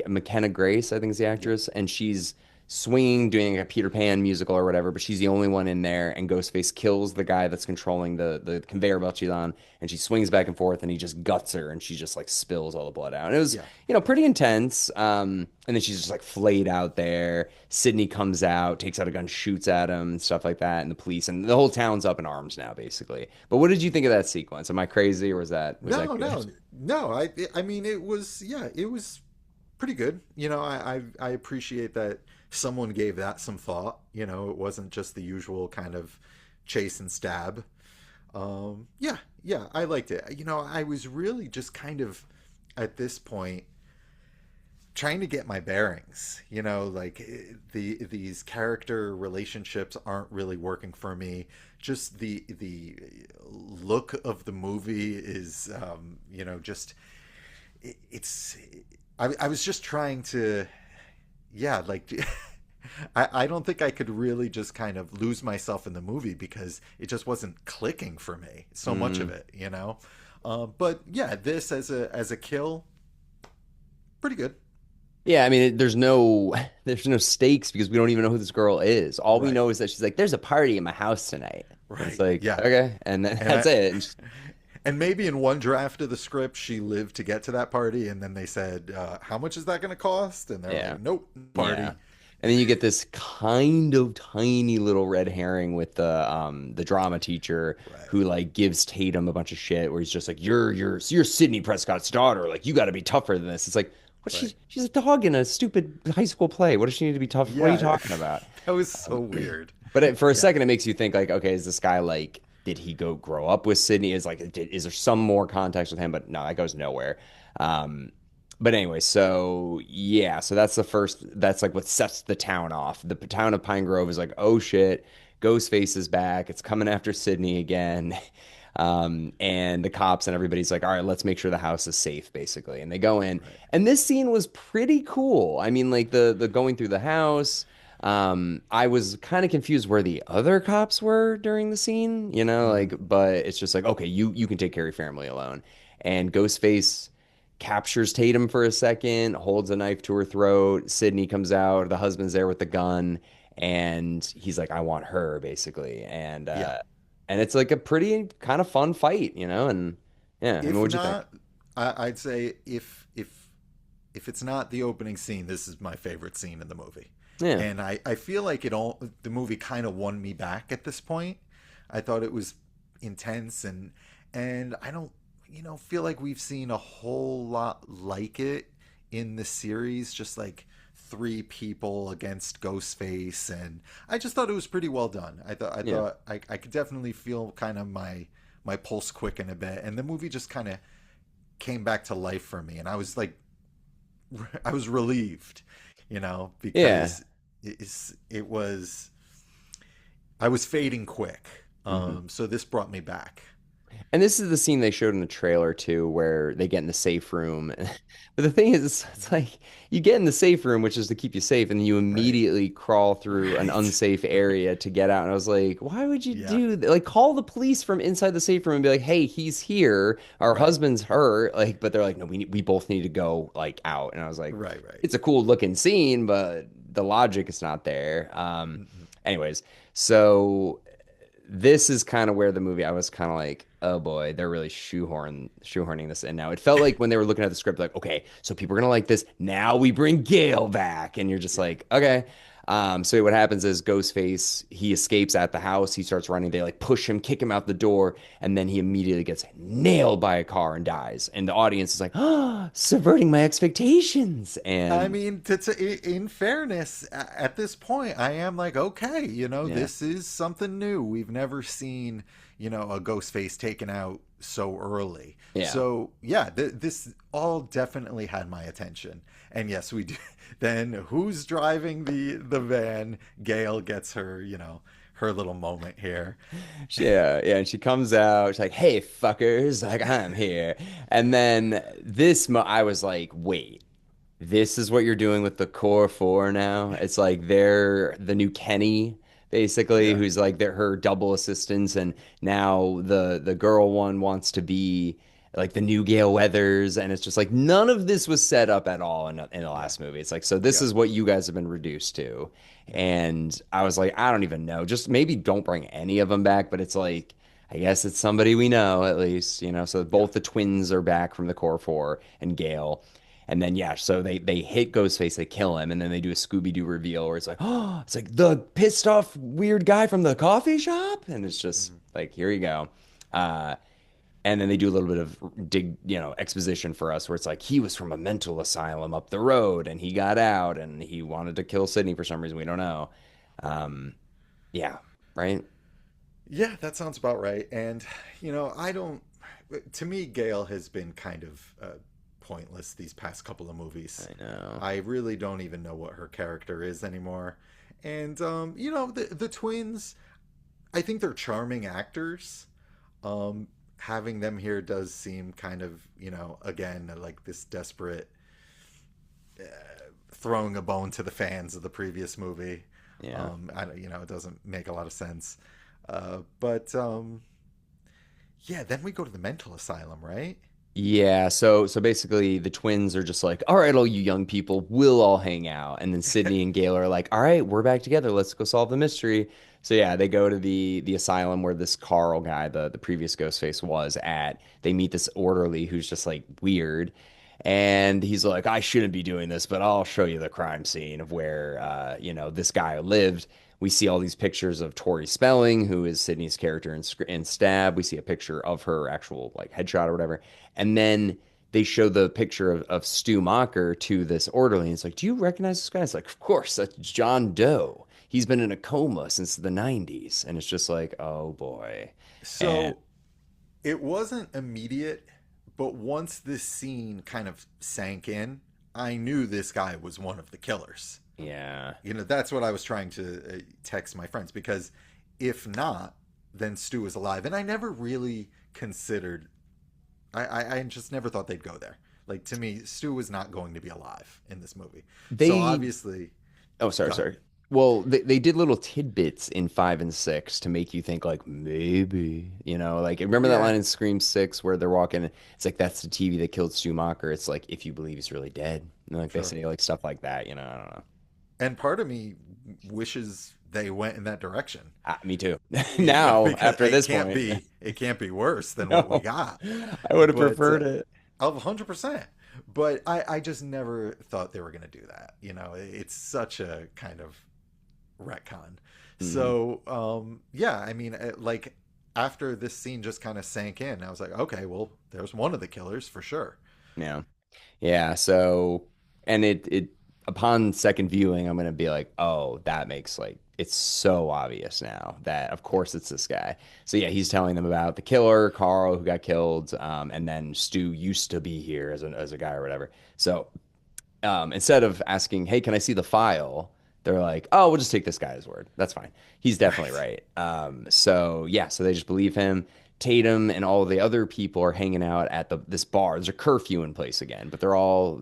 Speaker 1: McKenna Grace, I think is the
Speaker 2: Yeah.
Speaker 1: actress, and she's swinging, doing a Peter Pan musical or whatever, but she's the only one in there, and Ghostface kills the guy that's controlling the conveyor belt she's on, and she swings back and forth, and he just guts her, and she just like spills all the blood out. And it was,
Speaker 2: Yeah.
Speaker 1: pretty intense. And then she's just like flayed out there. Sydney comes out, takes out a gun, shoots at him, and stuff like that, and the police and the whole town's up in arms now, basically. But what did you think of that sequence? Am I crazy, or was that
Speaker 2: No,
Speaker 1: good?
Speaker 2: no, no. I mean, it was, yeah, it was pretty good. I appreciate that someone gave that some thought. It wasn't just the usual kind of chase and stab. Yeah, yeah, I liked it. I was really just kind of at this point trying to get my bearings. Like these character relationships aren't really working for me. Just the look of the movie is, just it's. I was just trying to, yeah, like. I don't think I could really just kind of lose myself in the movie because it just wasn't clicking for me. So much of
Speaker 1: Mm.
Speaker 2: it. But yeah, this as a kill, pretty good.
Speaker 1: Yeah, I mean, there's no there's no stakes because we don't even know who this girl is. All we
Speaker 2: Right.
Speaker 1: know is that she's like, "There's a party in my house tonight." It's
Speaker 2: Right.
Speaker 1: like,
Speaker 2: Yeah.
Speaker 1: okay, and then
Speaker 2: And
Speaker 1: that's
Speaker 2: I
Speaker 1: it. And
Speaker 2: and maybe in one draft of the script she lived to get to that party, and then they said, "How much is that going to cost?" And they're
Speaker 1: yeah,
Speaker 2: like, "Nope,
Speaker 1: yeah.
Speaker 2: party."
Speaker 1: And then you get this kind of tiny little red herring with the drama teacher
Speaker 2: Right.
Speaker 1: who like gives Tatum a bunch of shit where he's just like, you're Sidney Prescott's daughter. Like you got to be tougher than this. It's like, what
Speaker 2: Right.
Speaker 1: she's a dog in a stupid high school play. What does she need to be tough? What are you
Speaker 2: Yeah.
Speaker 1: talking about?
Speaker 2: That was so weird.
Speaker 1: But for a
Speaker 2: Yeah.
Speaker 1: second, it makes you think like, okay, is this guy like, did he go grow up with Sydney? Is there some more context with him? But no, that goes nowhere. Um, but anyway, so yeah, so that's the first. That's like what sets the town off. The town of Pine Grove is like, oh shit, Ghostface is back. It's coming after Sydney again. And the cops and everybody's like, all right, let's make sure the house is safe, basically. And they go in,
Speaker 2: Right.
Speaker 1: and this scene was pretty cool. I mean, like the going through the house. I was kind of confused where the other cops were during the scene,
Speaker 2: Hmm.
Speaker 1: like, but it's just like, okay, you can take care of your family alone. And Ghostface captures Tatum for a second, holds a knife to her throat. Sydney comes out, the husband's there with the gun, and he's like, I want her, basically.
Speaker 2: Yeah.
Speaker 1: And it's like a pretty kind of fun fight, and yeah, I mean,
Speaker 2: If
Speaker 1: what'd you think?
Speaker 2: not, I'd say if it's not the opening scene, this is my favorite scene in the movie.
Speaker 1: Yeah.
Speaker 2: And I feel like the movie kind of won me back at this point. I thought it was intense, and I don't feel like we've seen a whole lot like it in the series, just like three people against Ghostface, and I just thought it was pretty well done. I
Speaker 1: Yeah.
Speaker 2: thought I could definitely feel kind of my pulse quicken a bit, and the movie just kind of came back to life for me, and I was like, I was relieved,
Speaker 1: Yeah.
Speaker 2: because it was, I was fading quick.
Speaker 1: Mhm.
Speaker 2: So this brought me back.
Speaker 1: And this is the scene they showed in the trailer too, where they get in the safe room. But the thing is, it's like you get in the safe room, which is to keep you safe, and then you
Speaker 2: Right.
Speaker 1: immediately crawl through an
Speaker 2: Right.
Speaker 1: unsafe area to get out. And I was like, why would you
Speaker 2: Yeah.
Speaker 1: do that? Like, call the police from inside the safe room and be like, hey, he's here. Our
Speaker 2: Right.
Speaker 1: husband's hurt. Like, but they're like, no, we both need to go like out. And I was like,
Speaker 2: Right. Right.
Speaker 1: it's a cool looking scene, but the logic is not there.
Speaker 2: Mm-mm.
Speaker 1: Anyways, so this is kind of where the movie I was kind of like, oh boy, they're really shoehorning this in now. It felt like when they were looking at the script, like, okay, so people are gonna like this. Now we bring Gale back, and you're just
Speaker 2: Yeah.
Speaker 1: like, okay. So what happens is Ghostface, he escapes at the house, he starts running, they like push him, kick him out the door, and then he immediately gets nailed by a car and dies. And the audience is like, oh, subverting my expectations.
Speaker 2: I
Speaker 1: And
Speaker 2: mean, in fairness, at this point, I am like, okay,
Speaker 1: yeah,
Speaker 2: this is something new. We've never seen, a ghost face taken out so early.
Speaker 1: yeah.
Speaker 2: So, yeah, this all definitely had my attention. And yes, we do. Then who's driving the van? Gail gets her, her little moment here.
Speaker 1: Yeah, yeah, and she comes out. She's like, "Hey, fuckers! Like, I'm here." And then I was like, "Wait, this is what you're doing with the core four now?" It's like they're the new Kenny, basically,
Speaker 2: Yeah,
Speaker 1: who's like her double assistants, and now the girl one wants to be like the new Gale Weathers, and it's just like none of this was set up at all in the
Speaker 2: yeah,
Speaker 1: last movie. It's like, so this
Speaker 2: yeah.
Speaker 1: is what you guys have been reduced to.
Speaker 2: Hmm.
Speaker 1: And I was like, I don't even know. Just maybe don't bring any of them back, but it's like, I guess it's somebody we know at least, So
Speaker 2: Yeah.
Speaker 1: both the twins are back from the core four and Gale. And then yeah, so they hit Ghostface, they kill him, and then they do a Scooby-Doo reveal where it's like, oh, it's like the pissed off weird guy from the coffee shop. And it's just
Speaker 2: Hmm.
Speaker 1: like, here you go. Uh, and then they do a little bit of exposition for us where it's like he was from a mental asylum up the road and he got out and he wanted to kill Sydney for some reason. We don't know. Um, yeah, right?
Speaker 2: Yeah, that sounds about right. And I don't. To me, Gail has been kind of pointless these past couple of movies.
Speaker 1: I know.
Speaker 2: I really don't even know what her character is anymore. And the twins, I think they're charming actors. Um, Having them here does seem kind of, again, like this desperate throwing a bone to the fans of the previous movie.
Speaker 1: Yeah.
Speaker 2: It doesn't make a lot of sense. But yeah, then we go to the mental asylum, right?
Speaker 1: Yeah, so basically the twins are just like, all right, all you young people, we'll all hang out. And then Sydney and Gail are like, all right, we're back together. Let's go solve the mystery. So yeah, they go to the asylum where this Carl guy, the previous Ghostface was at. They meet this orderly who's just like weird. And he's like, I shouldn't be doing this, but I'll show you the crime scene of where this guy lived. We see all these pictures of Tori Spelling, who is Sydney's character in Stab. We see a picture of her actual like headshot or whatever. And then they show the picture of Stu Macher to this orderly. And it's like, do you recognize this guy? It's like, of course, that's John Doe. He's been in a coma since the 90s. And it's just like, oh boy. And
Speaker 2: So it wasn't immediate, but once this scene kind of sank in, I knew this guy was one of the killers.
Speaker 1: yeah,
Speaker 2: That's what I was trying to text my friends, because if not, then Stu is alive. And I never really considered, I just never thought they'd go there. Like, to me, Stu was not going to be alive in this movie. So
Speaker 1: they
Speaker 2: obviously,
Speaker 1: Oh, sorry,
Speaker 2: go ahead.
Speaker 1: sorry. Well, they did little tidbits in 5 and 6 to make you think like maybe, like remember that
Speaker 2: Yeah.
Speaker 1: line in Scream 6 where they're walking, it's like that's the TV that killed Schumacher. It's like if you believe he's really dead. And like they
Speaker 2: Sure.
Speaker 1: say like stuff like that, I don't know.
Speaker 2: And part of me wishes they went in that direction.
Speaker 1: Me too. Now,
Speaker 2: Because
Speaker 1: after this point,
Speaker 2: it can't be worse than what we
Speaker 1: no,
Speaker 2: got.
Speaker 1: I would have
Speaker 2: But
Speaker 1: preferred it.
Speaker 2: 100%. But I just never thought they were going to do that. It's such a kind of retcon.
Speaker 1: Mhm.
Speaker 2: So yeah, I mean, like, after this scene just kind of sank in, I was like, okay, well, there's one of the killers for sure.
Speaker 1: Yeah. Yeah, so and it upon second viewing, I'm gonna be like, oh, that makes like it's so obvious now that of course it's this guy. So yeah, he's telling them about the killer, Carl, who got killed, and then Stu used to be here as a guy or whatever. So instead of asking, hey, can I see the file? They're like, oh, we'll just take this guy's word. That's fine. He's definitely
Speaker 2: Right.
Speaker 1: right. So yeah, so they just believe him. Tatum and all the other people are hanging out at this bar. There's a curfew in place again, but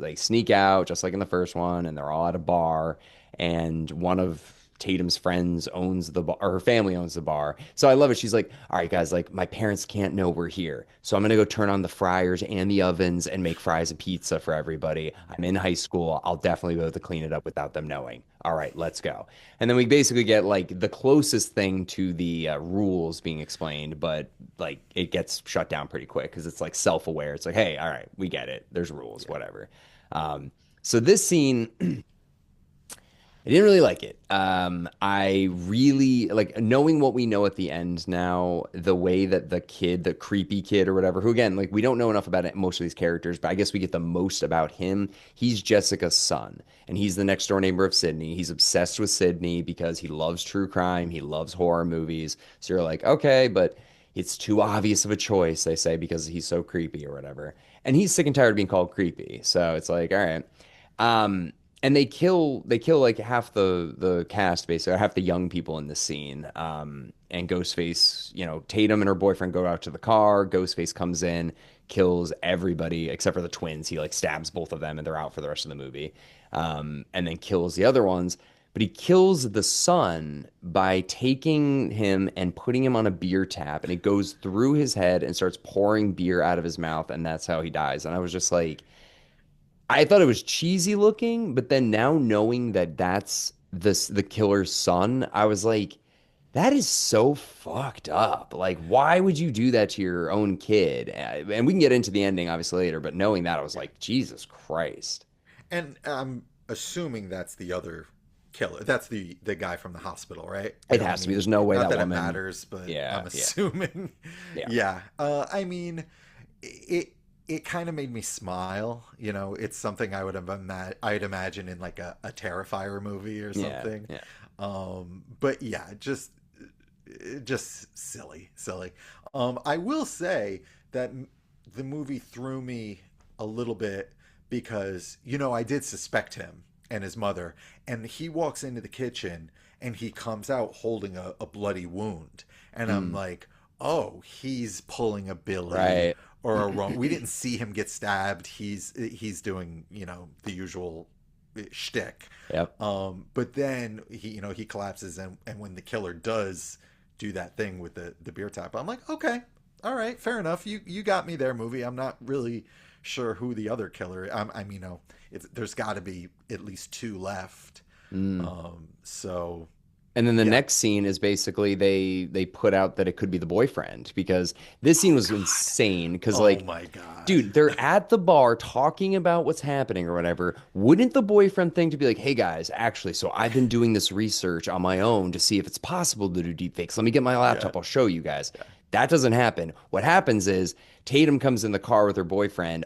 Speaker 1: they sneak out just like in the first one, and they're all at a bar. And one of Tatum's friends owns the bar, or her family owns the bar. So I love it. She's like, all right, guys, like my parents can't know we're here. So I'm gonna go turn on the fryers and the ovens and make fries and pizza for everybody. I'm in high school. I'll definitely be able to clean it up without them knowing. All right, let's go. And then we basically get like the closest thing to the rules being explained, but like it gets shut down pretty quick because it's like self-aware. It's like, hey, all right, we get it. There's rules,
Speaker 2: Yeah.
Speaker 1: whatever. So this scene I didn't really like it. I really like knowing what we know at the end now, the way that the kid, the creepy kid or whatever, who again, like we don't know enough about it, most of these characters, but I guess we get the most about him. He's Jessica's son, and he's the next door neighbor of Sydney. He's obsessed with Sydney because he loves true crime, he loves horror movies. So you're like, okay, but it's too obvious of a choice, they say, because he's so creepy or whatever. And he's sick and tired of being called creepy. So it's like, all right. And they kill like half the cast basically, or half the young people in the scene. And Ghostface, Tatum and her boyfriend go out to the car. Ghostface comes in, kills everybody except for the twins. He like stabs both of them, and they're out for the rest of the movie. And then kills the other ones. But he kills the son by taking him and putting him on a beer tap, and it goes through his head and starts pouring beer out of his mouth, and that's how he dies. And I was just like, I thought it was cheesy looking, but then now knowing that that's the killer's son, I was like, that is so fucked up. Like, why would you do that to your own kid? And we can get into the ending obviously later, but knowing that, I was like, Jesus Christ.
Speaker 2: And I'm assuming that's the other killer. That's the guy from the hospital, right?
Speaker 1: It
Speaker 2: I
Speaker 1: has to be.
Speaker 2: mean,
Speaker 1: There's no way
Speaker 2: not
Speaker 1: that
Speaker 2: that it
Speaker 1: woman.
Speaker 2: matters, but
Speaker 1: Yeah,
Speaker 2: I'm
Speaker 1: yeah,
Speaker 2: assuming.
Speaker 1: yeah.
Speaker 2: Yeah. I mean, it kind of made me smile. It's something I'd imagine in like a Terrifier movie or
Speaker 1: Yeah,
Speaker 2: something.
Speaker 1: yeah.
Speaker 2: But yeah, just silly. I will say that the movie threw me a little bit because, I did suspect him and his mother. And he walks into the kitchen and he comes out holding a bloody wound. And I'm
Speaker 1: Mm,
Speaker 2: like, oh, he's pulling a Billy
Speaker 1: right.
Speaker 2: or a wrong. We didn't see him get stabbed. He's doing, the usual shtick.
Speaker 1: Yep.
Speaker 2: But then he collapses and when the killer does do that thing with the beer tap, I'm like, okay, all right, fair enough. You got me there, movie. I'm not really sure who the other killer. There's got to be at least two left.
Speaker 1: Mm.
Speaker 2: So
Speaker 1: And then the
Speaker 2: yeah.
Speaker 1: next scene is basically they put out that it could be the boyfriend because this scene
Speaker 2: Oh
Speaker 1: was
Speaker 2: God.
Speaker 1: insane because
Speaker 2: Oh
Speaker 1: like
Speaker 2: my God.
Speaker 1: dude, they're at the bar talking about what's happening or whatever. Wouldn't the boyfriend thing to be like, hey guys, actually, so I've been doing this research on my own to see if it's possible to do deepfakes. Let me get my
Speaker 2: Yeah.
Speaker 1: laptop. I'll show you guys. That doesn't happen. What happens is Tatum comes in the car with her boyfriend,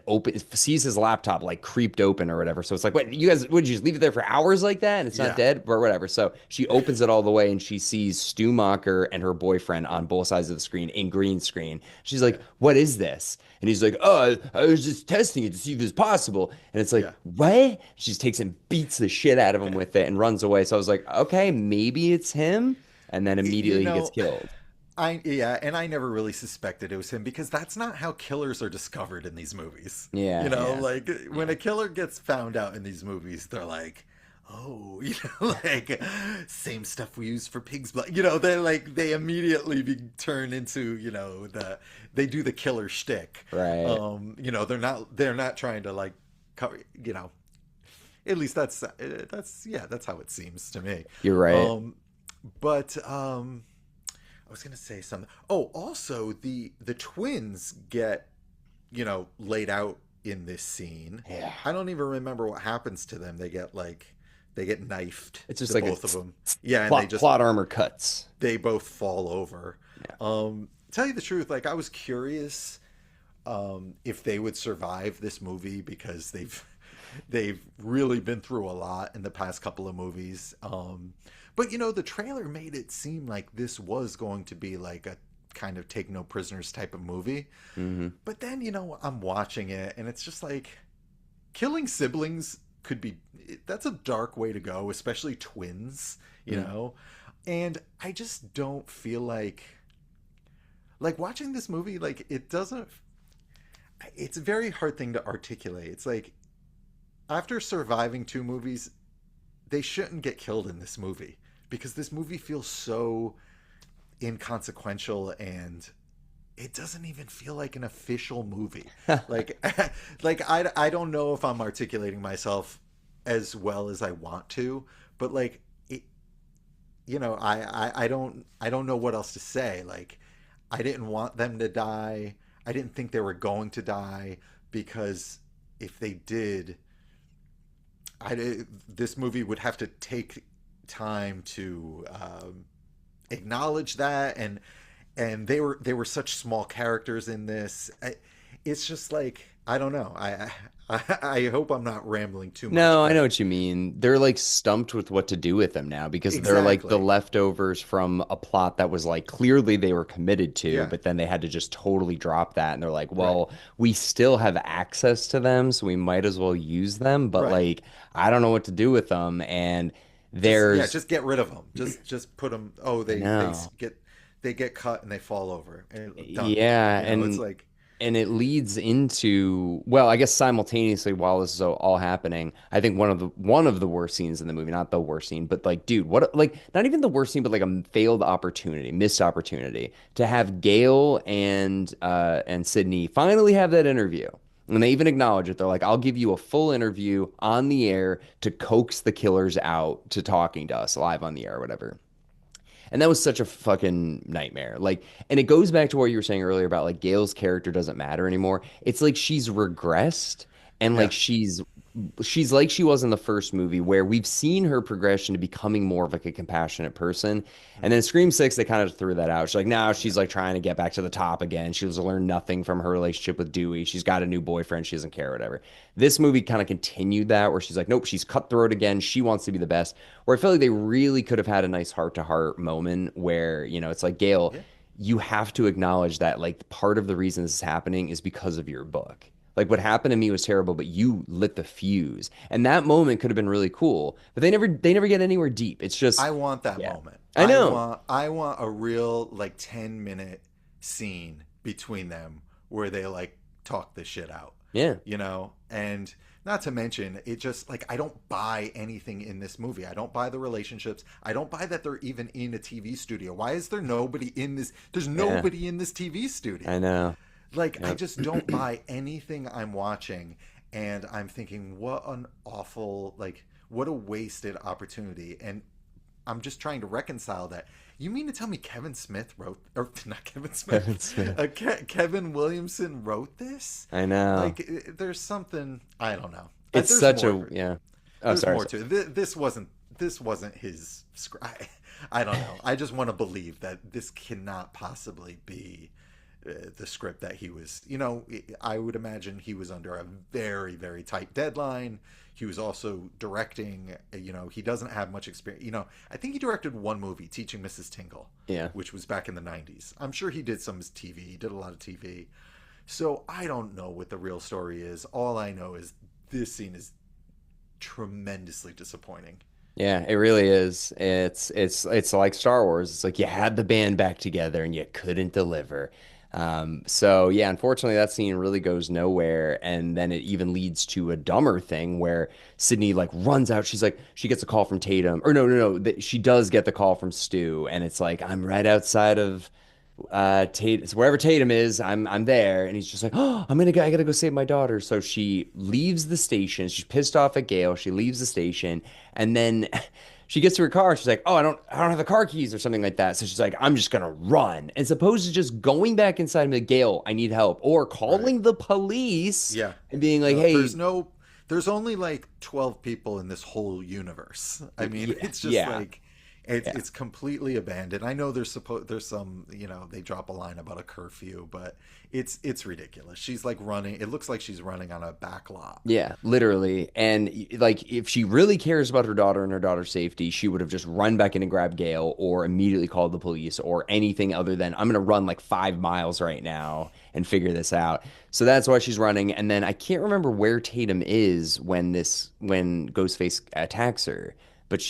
Speaker 1: sees his laptop like creeped open or whatever. So it's like, what, you guys, would you just leave it there for hours like that? And it's not
Speaker 2: Yeah.
Speaker 1: dead or whatever. So she opens it all the way and she sees Stu Macher and her boyfriend on both sides of the screen in green screen. She's like,
Speaker 2: Yeah.
Speaker 1: what is this? And he's like, oh, I was just testing it to see if it's possible. And it's like,
Speaker 2: Yeah.
Speaker 1: what? She just takes and beats the shit out of him with it and runs away. So I was like, okay, maybe it's him. And then
Speaker 2: You
Speaker 1: immediately he gets
Speaker 2: know,
Speaker 1: killed.
Speaker 2: and I never really suspected it was him because that's not how killers are discovered in these movies.
Speaker 1: Yeah, yeah,
Speaker 2: Like when
Speaker 1: yeah.
Speaker 2: a killer gets found out in these movies, they're like, "Oh, like same stuff we use for pig's blood." They immediately turn into they do the killer shtick.
Speaker 1: Right.
Speaker 2: They're not trying to like cover. At least that's how it seems to me.
Speaker 1: You're right.
Speaker 2: Um, but I was gonna say something. Oh, also the twins get laid out in this scene.
Speaker 1: Yeah.
Speaker 2: I don't even remember what happens to them. They get knifed,
Speaker 1: It's just
Speaker 2: the
Speaker 1: like
Speaker 2: both of them. Yeah, and
Speaker 1: plot armor cuts.
Speaker 2: they both fall over.
Speaker 1: Yeah.
Speaker 2: Tell you the truth, like I was curious if they would survive this movie because they've really been through a lot in the past couple of movies. But the trailer made it seem like this was going to be like a kind of take no prisoners type of movie.
Speaker 1: Hmm.
Speaker 2: But then, I'm watching it and it's just like killing siblings could be that's a dark way to go, especially twins, you
Speaker 1: Mm.
Speaker 2: know. And I just don't feel like watching this movie like it doesn't it's a very hard thing to articulate. It's like after surviving two movies, they shouldn't get killed in this movie because this movie feels so inconsequential and it doesn't even feel like an official movie. Like I don't know if I'm articulating myself as well as I want to, but like it I don't know what else to say. Like I didn't want them to die. I didn't think they were going to die because if they did, this movie would have to take time to acknowledge that, and they were such small characters in this. It's just like I don't know. I hope I'm not rambling too much,
Speaker 1: No, I know
Speaker 2: but
Speaker 1: what you mean. They're like stumped with what to do with them now because they're like the
Speaker 2: exactly,
Speaker 1: leftovers from a plot that was like clearly they were committed to,
Speaker 2: yeah,
Speaker 1: but then they had to just totally drop that. And they're like,
Speaker 2: right,
Speaker 1: well, we still have access to them, so we might as well use them. But
Speaker 2: right.
Speaker 1: like, I don't know what to do with them. And
Speaker 2: Just yeah,
Speaker 1: there's,
Speaker 2: just get rid of them. Just put them. Oh,
Speaker 1: I know.
Speaker 2: they get cut and they fall over and done.
Speaker 1: Yeah,
Speaker 2: It's
Speaker 1: and
Speaker 2: like
Speaker 1: it leads into, well, I guess simultaneously while this is all happening, I think one of the worst scenes in the movie, not the worst scene, but like, dude, what, like, not even the worst scene, but like a failed opportunity, missed opportunity to have Gail and Sydney finally have that interview. And they even acknowledge it. They're like, I'll give you a full interview on the air to coax the killers out to talking to us live on the air or whatever. And that was such a fucking nightmare. Like, and it goes back to what you were saying earlier about like Gail's character doesn't matter anymore. It's like she's regressed and like
Speaker 2: yeah,
Speaker 1: she's like she was in the first movie where we've seen her progression to becoming more of like a compassionate person. And then Scream 6, they kind of threw that out. She's like, now
Speaker 2: yeah,
Speaker 1: she's like trying to get back to the top again. She was learned nothing from her relationship with Dewey. She's got a new boyfriend. She doesn't care, whatever. This movie kind of continued that where she's like, nope, she's cutthroat again. She wants to be the best. Where I feel like they really could have had a nice heart to heart moment where, it's like, Gail,
Speaker 2: yeah,
Speaker 1: you have to acknowledge that like part of the reason this is happening is because of your book. Like what happened to me was terrible, but you lit the fuse. And that moment could have been really cool, but they never get anywhere deep. It's just
Speaker 2: I want that
Speaker 1: yeah.
Speaker 2: moment.
Speaker 1: I know.
Speaker 2: I want a real like 10-minute scene between them where they like talk this shit out.
Speaker 1: Yeah.
Speaker 2: You know? And not to mention, it just like I don't buy anything in this movie. I don't buy the relationships. I don't buy that they're even in a TV studio. Why is there nobody in this? There's
Speaker 1: Yeah.
Speaker 2: nobody in this TV
Speaker 1: I
Speaker 2: studio.
Speaker 1: know.
Speaker 2: Like I
Speaker 1: Yep.
Speaker 2: just don't buy anything I'm watching, and I'm thinking what an awful, like what a wasted opportunity. And I'm just trying to reconcile that. You mean to tell me Kevin Smith wrote, or not Kevin
Speaker 1: Kevin
Speaker 2: Smith,
Speaker 1: Smith.
Speaker 2: Kevin Williamson wrote this?
Speaker 1: I know.
Speaker 2: Like, there's something I don't know.
Speaker 1: It's
Speaker 2: There's
Speaker 1: such
Speaker 2: more.
Speaker 1: a yeah. Oh,
Speaker 2: There's
Speaker 1: sorry.
Speaker 2: more to it. This wasn't his script. I don't know. I just want to believe that this cannot possibly be the script that he was. You know, I would imagine he was under a very very tight deadline. He was also directing. You know, he doesn't have much experience. You know, I think he directed one movie, Teaching Mrs. Tingle,
Speaker 1: Yeah.
Speaker 2: which was back in the '90s. I'm sure he did some TV. He did a lot of TV. So I don't know what the real story is. All I know is this scene is tremendously disappointing.
Speaker 1: Yeah, it really is. It's like Star Wars. It's like you had the band back together and you couldn't deliver. So yeah, unfortunately that scene really goes nowhere. And then it even leads to a dumber thing where Sydney like runs out. She's like, she gets a call from Tatum. Or no, no, no. She does get the call from Stu, and it's like, I'm right outside of Tate, so wherever Tatum is, I'm there, and he's just like, oh, I gotta go save my daughter. So she leaves the station. She's pissed off at Gail. She leaves the station, and then she gets to her car. She's like, oh, I don't have the car keys or something like that. So she's like, I'm just gonna run, as opposed to just going back inside and be like, Gail, I need help, or
Speaker 2: Right.
Speaker 1: calling the police
Speaker 2: Yeah.
Speaker 1: and being like,
Speaker 2: No,
Speaker 1: hey,
Speaker 2: there's only like 12 people in this whole universe. I mean,
Speaker 1: yeah,
Speaker 2: it's just
Speaker 1: yeah,
Speaker 2: like it's
Speaker 1: yeah.
Speaker 2: it's completely abandoned. I know there's some, you know, they drop a line about a curfew, but it's ridiculous. She's like running. It looks like she's running on a back lot.
Speaker 1: Yeah, literally. And like if she really cares about her daughter and her daughter's safety, she would have just run back in and grabbed Gail or immediately called the police or anything other than I'm going to run like 5 miles right now and figure this out. So that's why she's running. And then I can't remember where Tatum is when Ghostface attacks her, but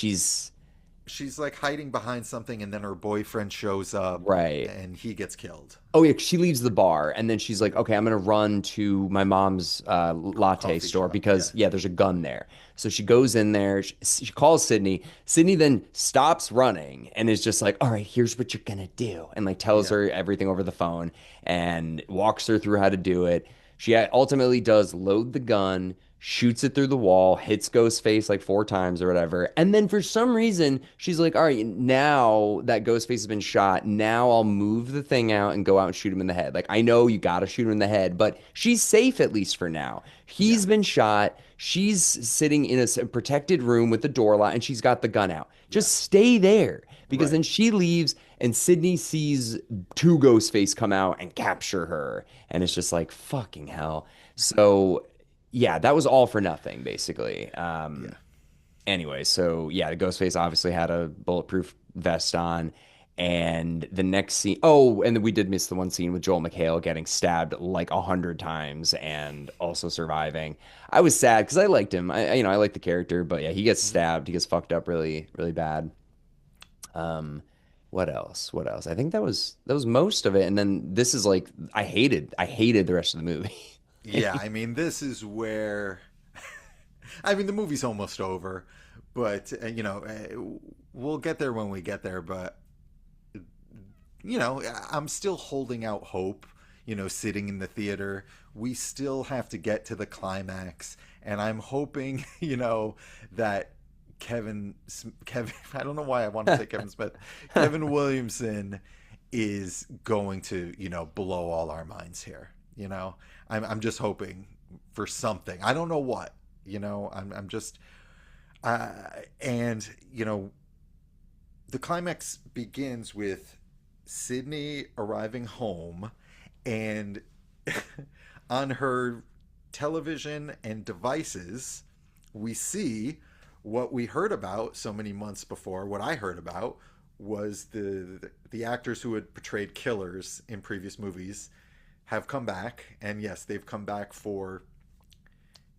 Speaker 2: She's like hiding behind something, and then her boyfriend shows up
Speaker 1: right.
Speaker 2: and he gets killed.
Speaker 1: Oh yeah, she leaves the bar and then she's like, okay, I'm gonna run to my mom's latte
Speaker 2: Coffee
Speaker 1: store
Speaker 2: shop.
Speaker 1: because
Speaker 2: Yeah.
Speaker 1: yeah, there's a gun there. So she goes in there. She calls Sydney. Sydney then stops running and is just like, all right, here's what you're gonna do, and like tells
Speaker 2: Yeah.
Speaker 1: her everything over the phone and walks her through how to do it. She ultimately does load the gun, shoots it through the wall, hits Ghostface like 4 times or whatever. And then for some reason, she's like, all right, now that Ghostface has been shot, now I'll move the thing out and go out and shoot him in the head. Like, I know you got to shoot him in the head, but she's safe at least for now.
Speaker 2: Yeah.
Speaker 1: He's been shot. She's sitting in a protected room with the door locked and she's got the gun out.
Speaker 2: Yeah.
Speaker 1: Just stay there because
Speaker 2: Right.
Speaker 1: then she leaves and Sydney sees two Ghostface come out and capture her. And it's just like, fucking hell. So yeah, that was all for nothing, basically.
Speaker 2: Yeah.
Speaker 1: Anyway, so yeah, the Ghostface obviously had a bulletproof vest on. And the next scene, oh, and then we did miss the one scene with Joel McHale getting stabbed like 100 times and also surviving. I was sad because I liked him. I like the character, but yeah, he gets
Speaker 2: Mhm.
Speaker 1: stabbed. He gets fucked up really, really bad. Um, what else? What else? I think that was most of it. And then this is like I hated the rest of the movie.
Speaker 2: Yeah, I mean, this is where I mean, the movie's almost over, but we'll get there when we get there. But I'm still holding out hope. Sitting in the theater, we still have to get to the climax, and I'm hoping, that Kevin. I don't know why I want to say Kevin Smith. Kevin Williamson is going to, blow all our minds here. I'm just hoping for something. I don't know what. I'm just and the climax begins with Sydney arriving home, and on her television and devices, we see what we heard about so many months before. What I heard about was the actors who had portrayed killers in previous movies have come back, and yes, they've come back for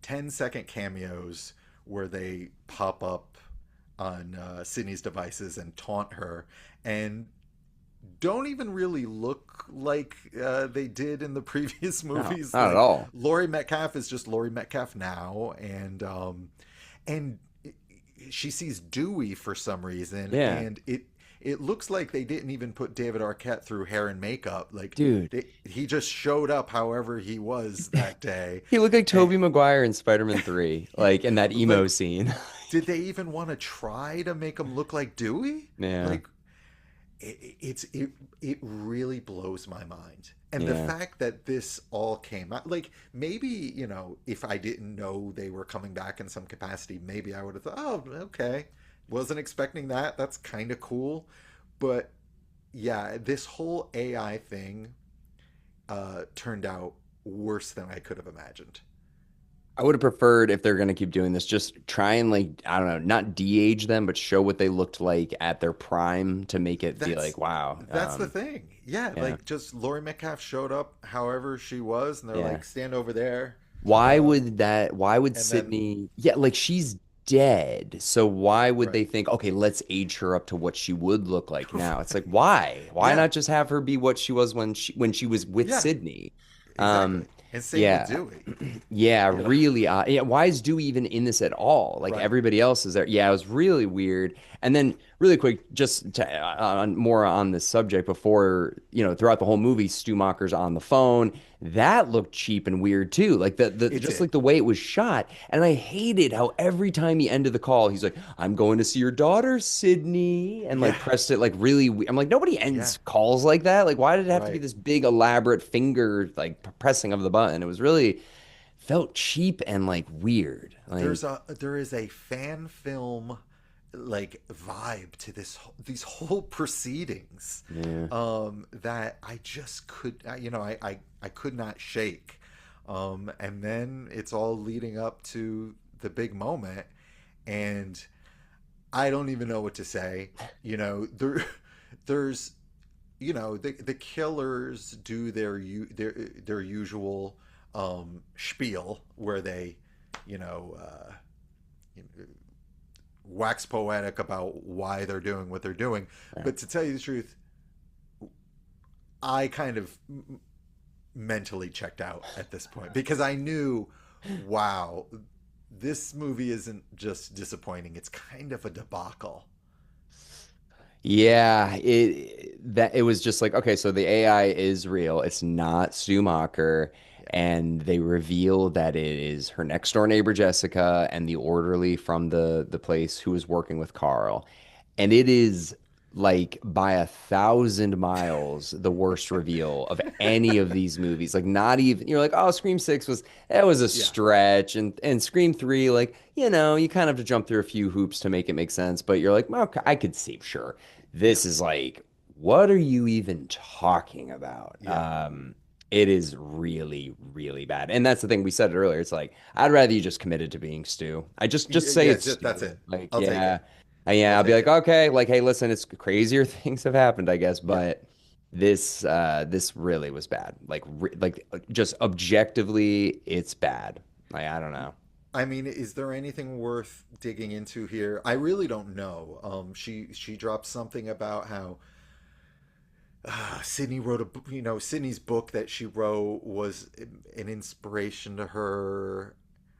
Speaker 2: 10-second cameos where they pop up on Sydney's devices and taunt her, and don't even really look like they did in the previous
Speaker 1: No,
Speaker 2: movies.
Speaker 1: not at
Speaker 2: Like
Speaker 1: all.
Speaker 2: Laurie Metcalf is just Laurie Metcalf now, and she sees Dewey for some reason,
Speaker 1: Yeah,
Speaker 2: and it looks like they didn't even put David Arquette through hair and makeup. Like
Speaker 1: dude.
Speaker 2: he just showed up however he was that day.
Speaker 1: He looked like
Speaker 2: And
Speaker 1: Tobey Maguire in Spider-Man 3, like in that emo
Speaker 2: like,
Speaker 1: scene.
Speaker 2: did they even want to try to make him look like Dewey?
Speaker 1: Yeah,
Speaker 2: Like it really blows my mind. And the
Speaker 1: yeah.
Speaker 2: fact that this all came out, like maybe, if I didn't know they were coming back in some capacity, maybe I would have thought, oh, okay, wasn't expecting that. That's kind of cool. But yeah, this whole AI thing turned out worse than I could have imagined.
Speaker 1: I would have preferred if they're gonna keep doing this, just try and like, I don't know, not de-age them, but show what they looked like at their prime to make it be
Speaker 2: That's
Speaker 1: like, wow.
Speaker 2: that's the thing. Yeah,
Speaker 1: Yeah,
Speaker 2: like just Laurie Metcalf showed up however she was, and they're
Speaker 1: yeah.
Speaker 2: like, stand over there. Um,
Speaker 1: Why would
Speaker 2: and then
Speaker 1: Sydney, yeah, like she's dead. So why would
Speaker 2: right.
Speaker 1: they think, okay, let's age her up to what she would look like now? It's like, why? Why
Speaker 2: Yeah.
Speaker 1: not just have her be what she was when she was with
Speaker 2: Yeah,
Speaker 1: Sydney? Um,
Speaker 2: exactly. And same with
Speaker 1: yeah.
Speaker 2: Dewey.
Speaker 1: Yeah,
Speaker 2: You know,
Speaker 1: really odd. Yeah, why is Dewey even in this at all? Like
Speaker 2: right.
Speaker 1: everybody else is there. Yeah, it was really weird. And then really quick, just to on more on this subject before, throughout the whole movie, Stumacher's on the phone. That looked cheap and weird too. Like the
Speaker 2: It
Speaker 1: just
Speaker 2: did.
Speaker 1: like the way it was shot. And I hated how every time he ended the call, he's like, "I'm going to see your daughter, Sydney," and like
Speaker 2: Yeah.
Speaker 1: pressed it like really. I'm like, nobody
Speaker 2: Yeah.
Speaker 1: ends calls like that. Like, why did it have to be
Speaker 2: Right.
Speaker 1: this big elaborate finger like pressing of the button? It was really felt cheap and like weird. Like,
Speaker 2: There is a fan film like vibe to these whole proceedings
Speaker 1: yeah.
Speaker 2: that I just could I could not shake. And then it's all leading up to the big moment, and I don't even know what to say. There's the killers do their usual spiel where they you know uh, wax poetic about why they're doing what they're doing.
Speaker 1: Yeah.
Speaker 2: But to tell you the truth, I kind of mentally checked out at this point because I knew, wow, this movie isn't just disappointing, it's kind of a debacle.
Speaker 1: Yeah, it was just like, okay, so the AI is real. It's not Schumacher,
Speaker 2: Yeah.
Speaker 1: and they reveal that it is her next door neighbor Jessica and the orderly from the place who is working with Carl. And it is like by 1,000 miles the worst reveal of any of these movies. Like not even you're like, oh, Scream 6 was that was a
Speaker 2: Yeah.
Speaker 1: stretch, and Scream 3, like, you kind of have to jump through a few hoops to make it make sense, but you're like, okay, I could see, sure.
Speaker 2: Yeah.
Speaker 1: This is like, what are you even talking about?
Speaker 2: Yeah.
Speaker 1: It is really, really bad. And that's the thing we said it earlier. It's like, I'd rather you just committed to being Stu. I just say
Speaker 2: Yeah,
Speaker 1: it's
Speaker 2: just that's
Speaker 1: Stu.
Speaker 2: it.
Speaker 1: Like,
Speaker 2: I'll take
Speaker 1: yeah.
Speaker 2: it.
Speaker 1: Yeah,
Speaker 2: I'll
Speaker 1: I'll be
Speaker 2: take
Speaker 1: like,
Speaker 2: it.
Speaker 1: okay, like, hey, listen, it's crazier things have happened, I guess,
Speaker 2: Yeah.
Speaker 1: but this really was bad. Like just objectively, it's bad. Like, I don't know.
Speaker 2: I mean, is there anything worth digging into here? I really don't know. She dropped something about how Sydney wrote Sydney's book that she wrote was an inspiration to her.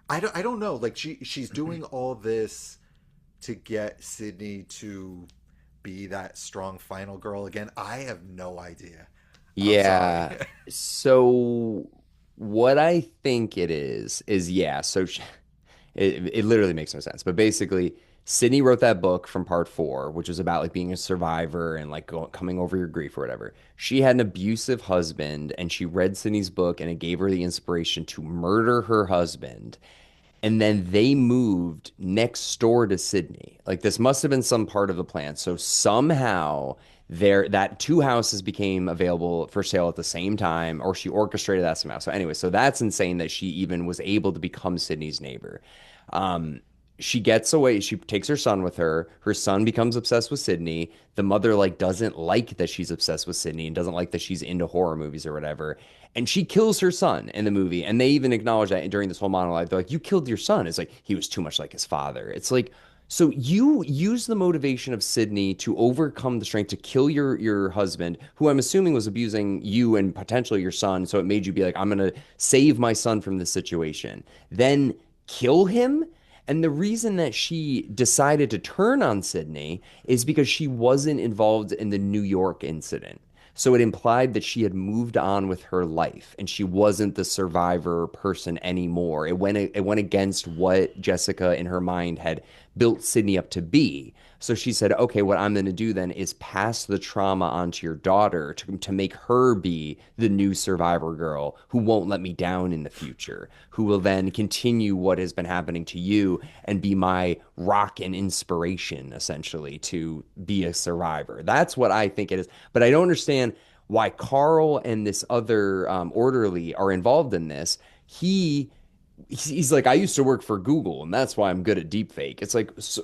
Speaker 2: I don't know. Like she's doing all this to get Sydney to be that strong final girl again. I have no idea. I'm sorry.
Speaker 1: Yeah. So what I think it is yeah. It literally makes no sense. But basically, Sydney wrote that book from part four, which was about like being a survivor and like coming over your grief or whatever. She had an abusive husband, and she read Sydney's book, and it gave her the inspiration to murder her husband. And then they moved next door to Sydney. Like this must have been some part of the plan. So somehow there that two houses became available for sale at the same time, or she orchestrated that somehow. So anyway, so that's insane that she even was able to become Sydney's neighbor. Um, she gets away. She takes her son with her. Her son becomes obsessed with Sydney. The mother like doesn't like that she's obsessed with Sydney and doesn't like that she's into horror movies or whatever. And she kills her son in the movie. And they even acknowledge that during this whole monologue. They're like, "You killed your son." It's like he was too much like his father. It's like, so you use the motivation of Sydney to overcome the strength to kill your husband, who I'm assuming was abusing you and potentially your son. So it made you be like, "I'm gonna save my son from this situation." Then kill him. And the reason that she decided to turn on Sydney is because she wasn't involved in the New York incident. So it implied that she had moved on with her life and she wasn't the survivor person anymore. It went against what Jessica in her mind had built Sydney up to be. So she said, okay, what I'm going to do then is pass the trauma onto your daughter to make her be the new survivor girl who won't let me down in the future, who will then continue what has been happening to you and be my rock and inspiration, essentially, to be a survivor. That's what I think it is. But I don't understand why Carl and this other orderly are involved in this. He's like, I used to work for Google, and that's why I'm good at deepfake. It's like, so,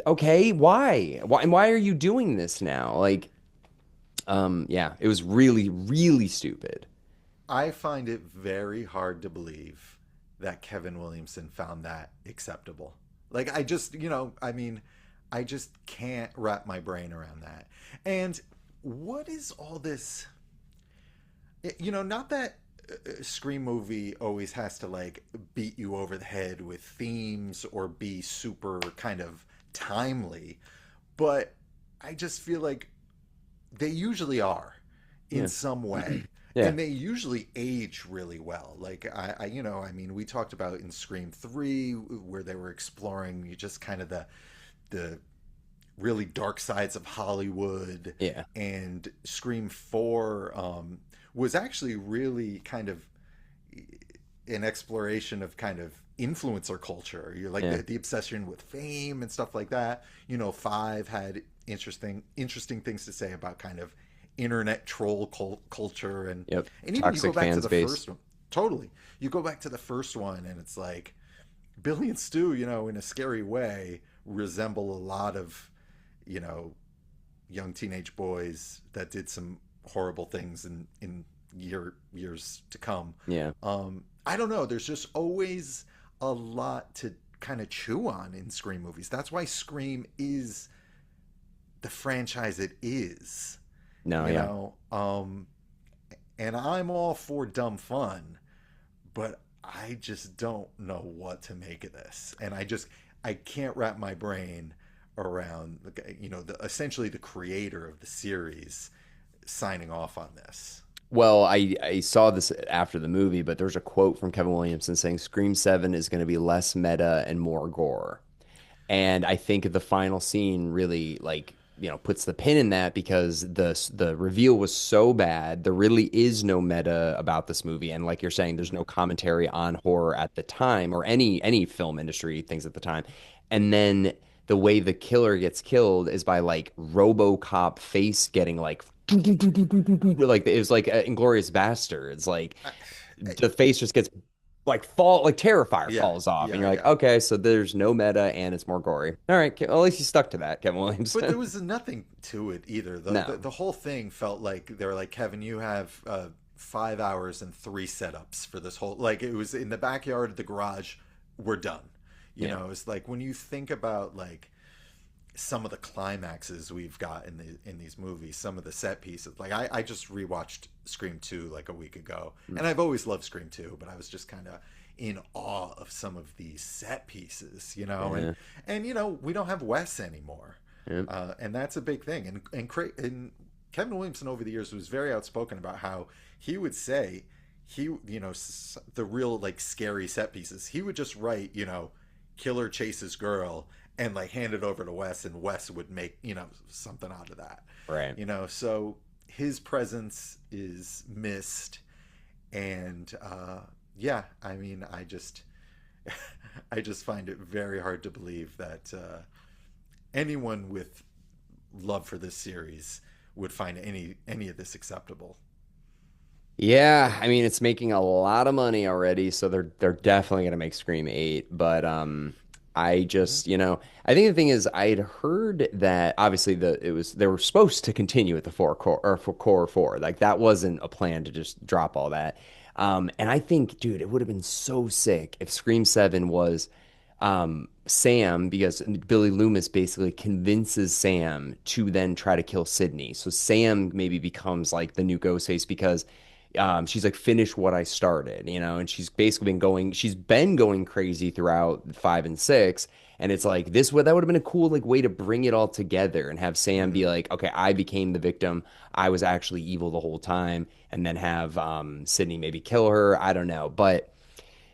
Speaker 1: okay, why are you doing this now? Like, yeah, it was really, really stupid.
Speaker 2: I find it very hard to believe that Kevin Williamson found that acceptable. Like, I just, I mean, I just can't wrap my brain around that. And what is all this? Not that a Scream movie always has to like beat you over the head with themes or be super kind of timely, but I just feel like they usually are in
Speaker 1: Yeah,
Speaker 2: some way.
Speaker 1: yeah,
Speaker 2: And they usually age really well. Like I mean, we talked about in Scream 3 where they were exploring just kind of the really dark sides of Hollywood,
Speaker 1: yeah,
Speaker 2: and Scream 4 was actually really kind of an exploration of kind of influencer culture. You're like
Speaker 1: yeah,
Speaker 2: the obsession with fame and stuff like that. 5 had interesting things to say about kind of internet troll culture,
Speaker 1: yep.
Speaker 2: and even you go
Speaker 1: Toxic
Speaker 2: back
Speaker 1: fan
Speaker 2: to the
Speaker 1: space.
Speaker 2: first one. Totally. You go back to the first one and it's like Billy and Stu, in a scary way, resemble a lot of, you know, young teenage boys that did some horrible things in years to come.
Speaker 1: Yeah.
Speaker 2: I don't know. There's just always a lot to kind of chew on in Scream movies. That's why Scream is the franchise it is.
Speaker 1: No,
Speaker 2: You
Speaker 1: yeah.
Speaker 2: know, and I'm all for dumb fun, but I just don't know what to make of this, and I can't wrap my brain around essentially the creator of the series signing off on this.
Speaker 1: Well, I saw this after the movie, but there's a quote from Kevin Williamson saying Scream 7 is going to be less meta and more gore. And I think the final scene really puts the pin in that because the reveal was so bad. There really is no meta about this movie. And like you're saying, there's no commentary on horror at the time or any film industry things at the time. And then the way the killer gets killed is by like RoboCop face getting like like it was like Inglorious Bastards. Like
Speaker 2: I,
Speaker 1: the face just gets like Terrifier
Speaker 2: yeah,
Speaker 1: falls off, and
Speaker 2: yeah,
Speaker 1: you're like,
Speaker 2: yeah.
Speaker 1: okay, so there's no meta and it's more gory. All right, well, at least you stuck to that, Kevin
Speaker 2: But there
Speaker 1: Williamson.
Speaker 2: was nothing to it either. The, the,
Speaker 1: No,
Speaker 2: the whole thing felt like they were like, Kevin, you have 5 hours and 3 setups for this whole. Like it was in the backyard of the garage. We're done.
Speaker 1: yeah,
Speaker 2: It's like when you think about like some of the climaxes we've got in these movies, some of the set pieces. Like I just rewatched Scream 2 like a week ago,
Speaker 1: mm,
Speaker 2: and I've always loved Scream 2, but I was just kind of in awe of some of these set pieces,
Speaker 1: yeah,
Speaker 2: and we don't have Wes anymore,
Speaker 1: yeah,
Speaker 2: and that's a big thing. And Kevin Williamson over the years was very outspoken about how he would say the real like scary set pieces he would just write, killer chases girl and like hand it over to Wes, and Wes would make something out of that.
Speaker 1: right.
Speaker 2: So his presence is missed, and yeah, I mean, I just find it very hard to believe that anyone with love for this series would find any of this acceptable.
Speaker 1: Yeah, I mean it's making a lot of money already, so they're definitely gonna make Scream 8. But I
Speaker 2: Hmm.
Speaker 1: just, I think the thing is I had heard that obviously they were supposed to continue at the four core or for core four. Like that wasn't a plan to just drop all that. And I think, dude, it would have been so sick if Scream 7 was Sam, because Billy Loomis basically convinces Sam to then try to kill Sydney. So Sam maybe becomes like the new Ghostface because she's like, finish what I started, and she's been going crazy throughout 5 and 6. And it's like that would have been a cool like way to bring it all together and have Sam be
Speaker 2: Hmm.
Speaker 1: like, okay, I became the victim. I was actually evil the whole time. And then have Sydney maybe kill her. I don't know. But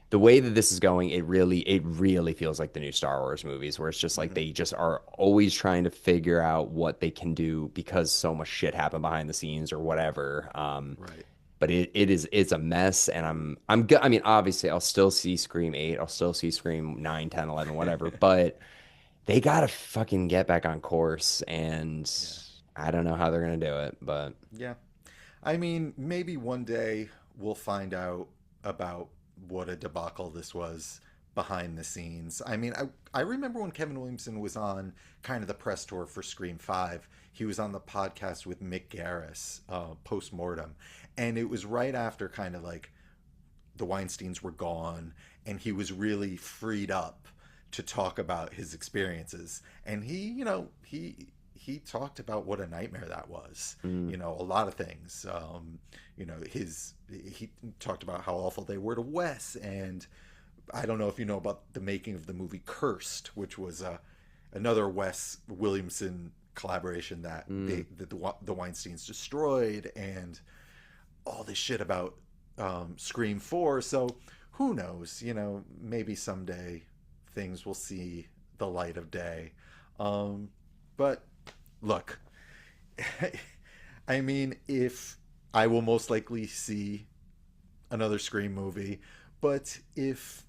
Speaker 1: the way that this is going, it really feels like the new Star Wars movies, where it's just like
Speaker 2: Hmm.
Speaker 1: they just are always trying to figure out what they can do because so much shit happened behind the scenes or whatever.
Speaker 2: Right.
Speaker 1: But it's a mess, and I mean, obviously, I'll still see Scream 8, I'll still see Scream 9, 10, 11, whatever, but they gotta fucking get back on course, and
Speaker 2: Yeah.
Speaker 1: I don't know how they're gonna do it, but
Speaker 2: Yeah. I mean, maybe one day we'll find out about what a debacle this was behind the scenes. I mean, I remember when Kevin Williamson was on kind of the press tour for Scream 5, he was on the podcast with Mick Garris, post mortem. And it was right after kind of like the Weinsteins were gone and he was really freed up to talk about his experiences. And he talked about what a nightmare that was.
Speaker 1: mm,
Speaker 2: A lot of things. He talked about how awful they were to Wes, and I don't know if you know about the making of the movie Cursed, which was another Wes Williamson collaboration that
Speaker 1: mm,
Speaker 2: the Weinsteins destroyed, and all this shit about Scream 4. So who knows? Maybe someday things will see the light of day. But look, I mean, if I will most likely see another Scream movie, but if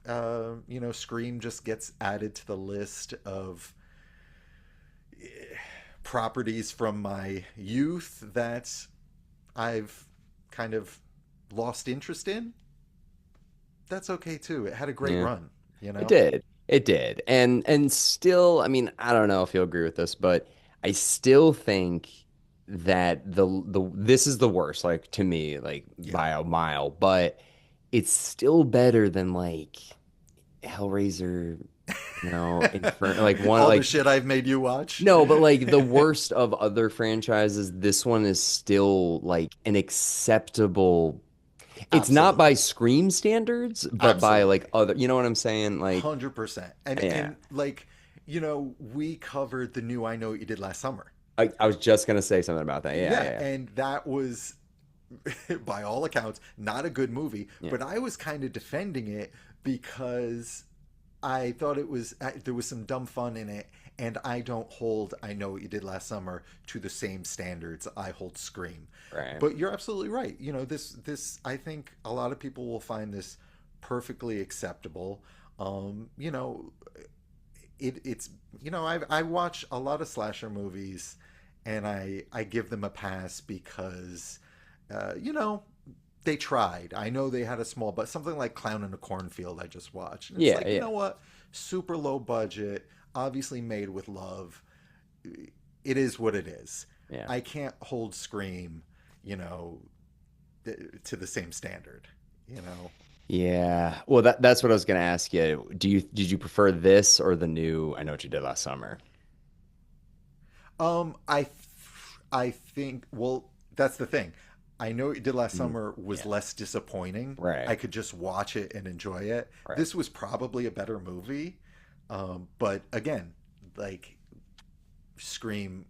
Speaker 2: Scream just gets added to the list of properties from my youth that I've kind of lost interest in, that's okay too. It had a great
Speaker 1: yeah.
Speaker 2: run, you
Speaker 1: It
Speaker 2: know?
Speaker 1: did. It did. And still, I mean, I don't know if you'll agree with this, but I still think that the this is the worst, like to me, like
Speaker 2: Yeah.
Speaker 1: by a mile, but it's still better than like Hellraiser, Inferno, like one
Speaker 2: All the
Speaker 1: like
Speaker 2: shit I've made you watch.
Speaker 1: no, but like the worst of other franchises, this one is still like an acceptable. It's not by
Speaker 2: Absolutely.
Speaker 1: Scream standards, but by like
Speaker 2: Absolutely.
Speaker 1: other, you know what I'm saying? Like,
Speaker 2: 100%. And
Speaker 1: yeah.
Speaker 2: and like, we covered the new I Know What You Did Last Summer.
Speaker 1: I was just gonna say something about that. Yeah,
Speaker 2: Yeah,
Speaker 1: yeah,
Speaker 2: and that was by all accounts not a good movie,
Speaker 1: yeah.
Speaker 2: but I was kind of defending it because I thought there was some dumb fun in it, and I don't hold I Know What You Did Last Summer to the same standards I hold Scream.
Speaker 1: Right.
Speaker 2: But you're absolutely right. This I think a lot of people will find this perfectly acceptable. Um, you know, it's I watch a lot of slasher movies, and I give them a pass because uh, you know they tried. I know they had a small, but something like Clown in a Cornfield I just watched. And it's
Speaker 1: Yeah,
Speaker 2: like, you
Speaker 1: yeah,
Speaker 2: know what? Super low budget, obviously made with love. It is what it is.
Speaker 1: yeah.
Speaker 2: I can't hold Scream, you know, to the same standard, you know.
Speaker 1: Yeah. Well, that's what I was gonna ask you. Did you prefer this or the new I Know What You Did Last Summer?
Speaker 2: Um I I think, well, that's the thing. I Know What You Did Last
Speaker 1: Mm,
Speaker 2: Summer was
Speaker 1: yeah.
Speaker 2: less disappointing.
Speaker 1: Right.
Speaker 2: I could just watch it and enjoy it.
Speaker 1: Right.
Speaker 2: This was probably a better movie. But again, like Scream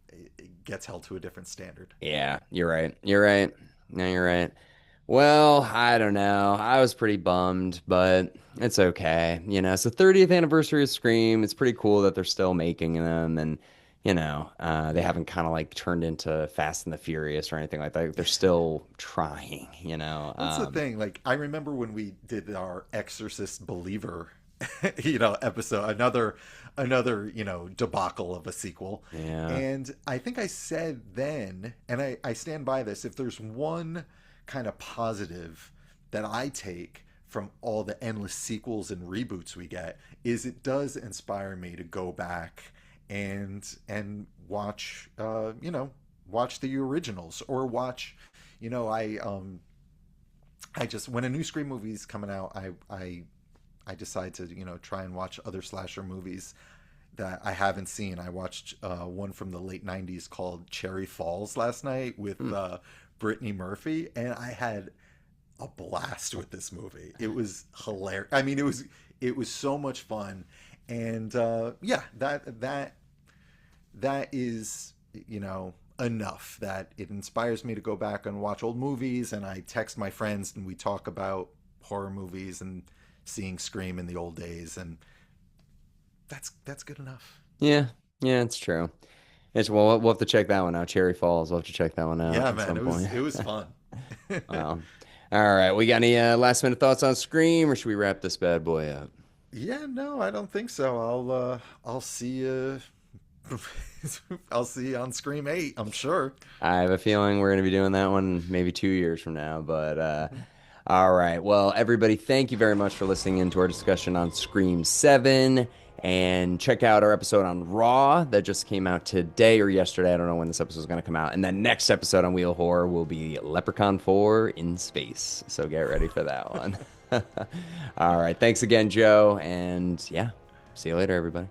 Speaker 2: gets held to a different standard.
Speaker 1: Yeah, you're right. You're right. No, you're right. Well, I don't know. I was pretty bummed, but it's okay. It's the 30th anniversary of Scream. It's pretty cool that they're still making them, and they
Speaker 2: Yeah.
Speaker 1: haven't kind of like turned into Fast and the Furious or anything like that. They're still trying, you know.
Speaker 2: That's the thing. Like, I remember when we did our Exorcist Believer, episode, another, debacle of a sequel.
Speaker 1: Yeah.
Speaker 2: And I think I said then, and I stand by this, if there's one kind of positive that I take from all the endless sequels and reboots we get is it does inspire me to go back and watch watch the originals, or watch, I just, when a new Scream movie is coming out, I decide to, try and watch other slasher movies that I haven't seen. I watched one from the late '90s called Cherry Falls last night with Brittany Murphy, and I had a blast with this movie. It was hilarious. I mean, it was so much fun, and yeah, that is, enough that it inspires me to go back and watch old movies. And I text my friends and we talk about horror movies and seeing Scream in the old days, and that's good enough.
Speaker 1: Yeah, yeah, it's true. It's well, we'll have to check that one out. Cherry Falls. We'll have to check that one out
Speaker 2: Yeah,
Speaker 1: at
Speaker 2: man,
Speaker 1: some
Speaker 2: it was
Speaker 1: point.
Speaker 2: it was fun.
Speaker 1: Wow. All right. We got any last minute thoughts on Scream, or should we wrap this bad boy up?
Speaker 2: Yeah, no, I don't think so. I'll see you. I'll see you on Scream 8, I'm sure.
Speaker 1: I have a feeling we're going to be doing that one maybe 2 years from now. But all right. Well, everybody, thank you very much for listening in to our discussion on Scream 7. And check out our episode on Raw that just came out today or yesterday. I don't know when this episode is going to come out. And then next episode on Wheel Horror will be Leprechaun 4 in space. So get ready for that one. All right. Thanks again, Joe. And yeah, see you later, everybody.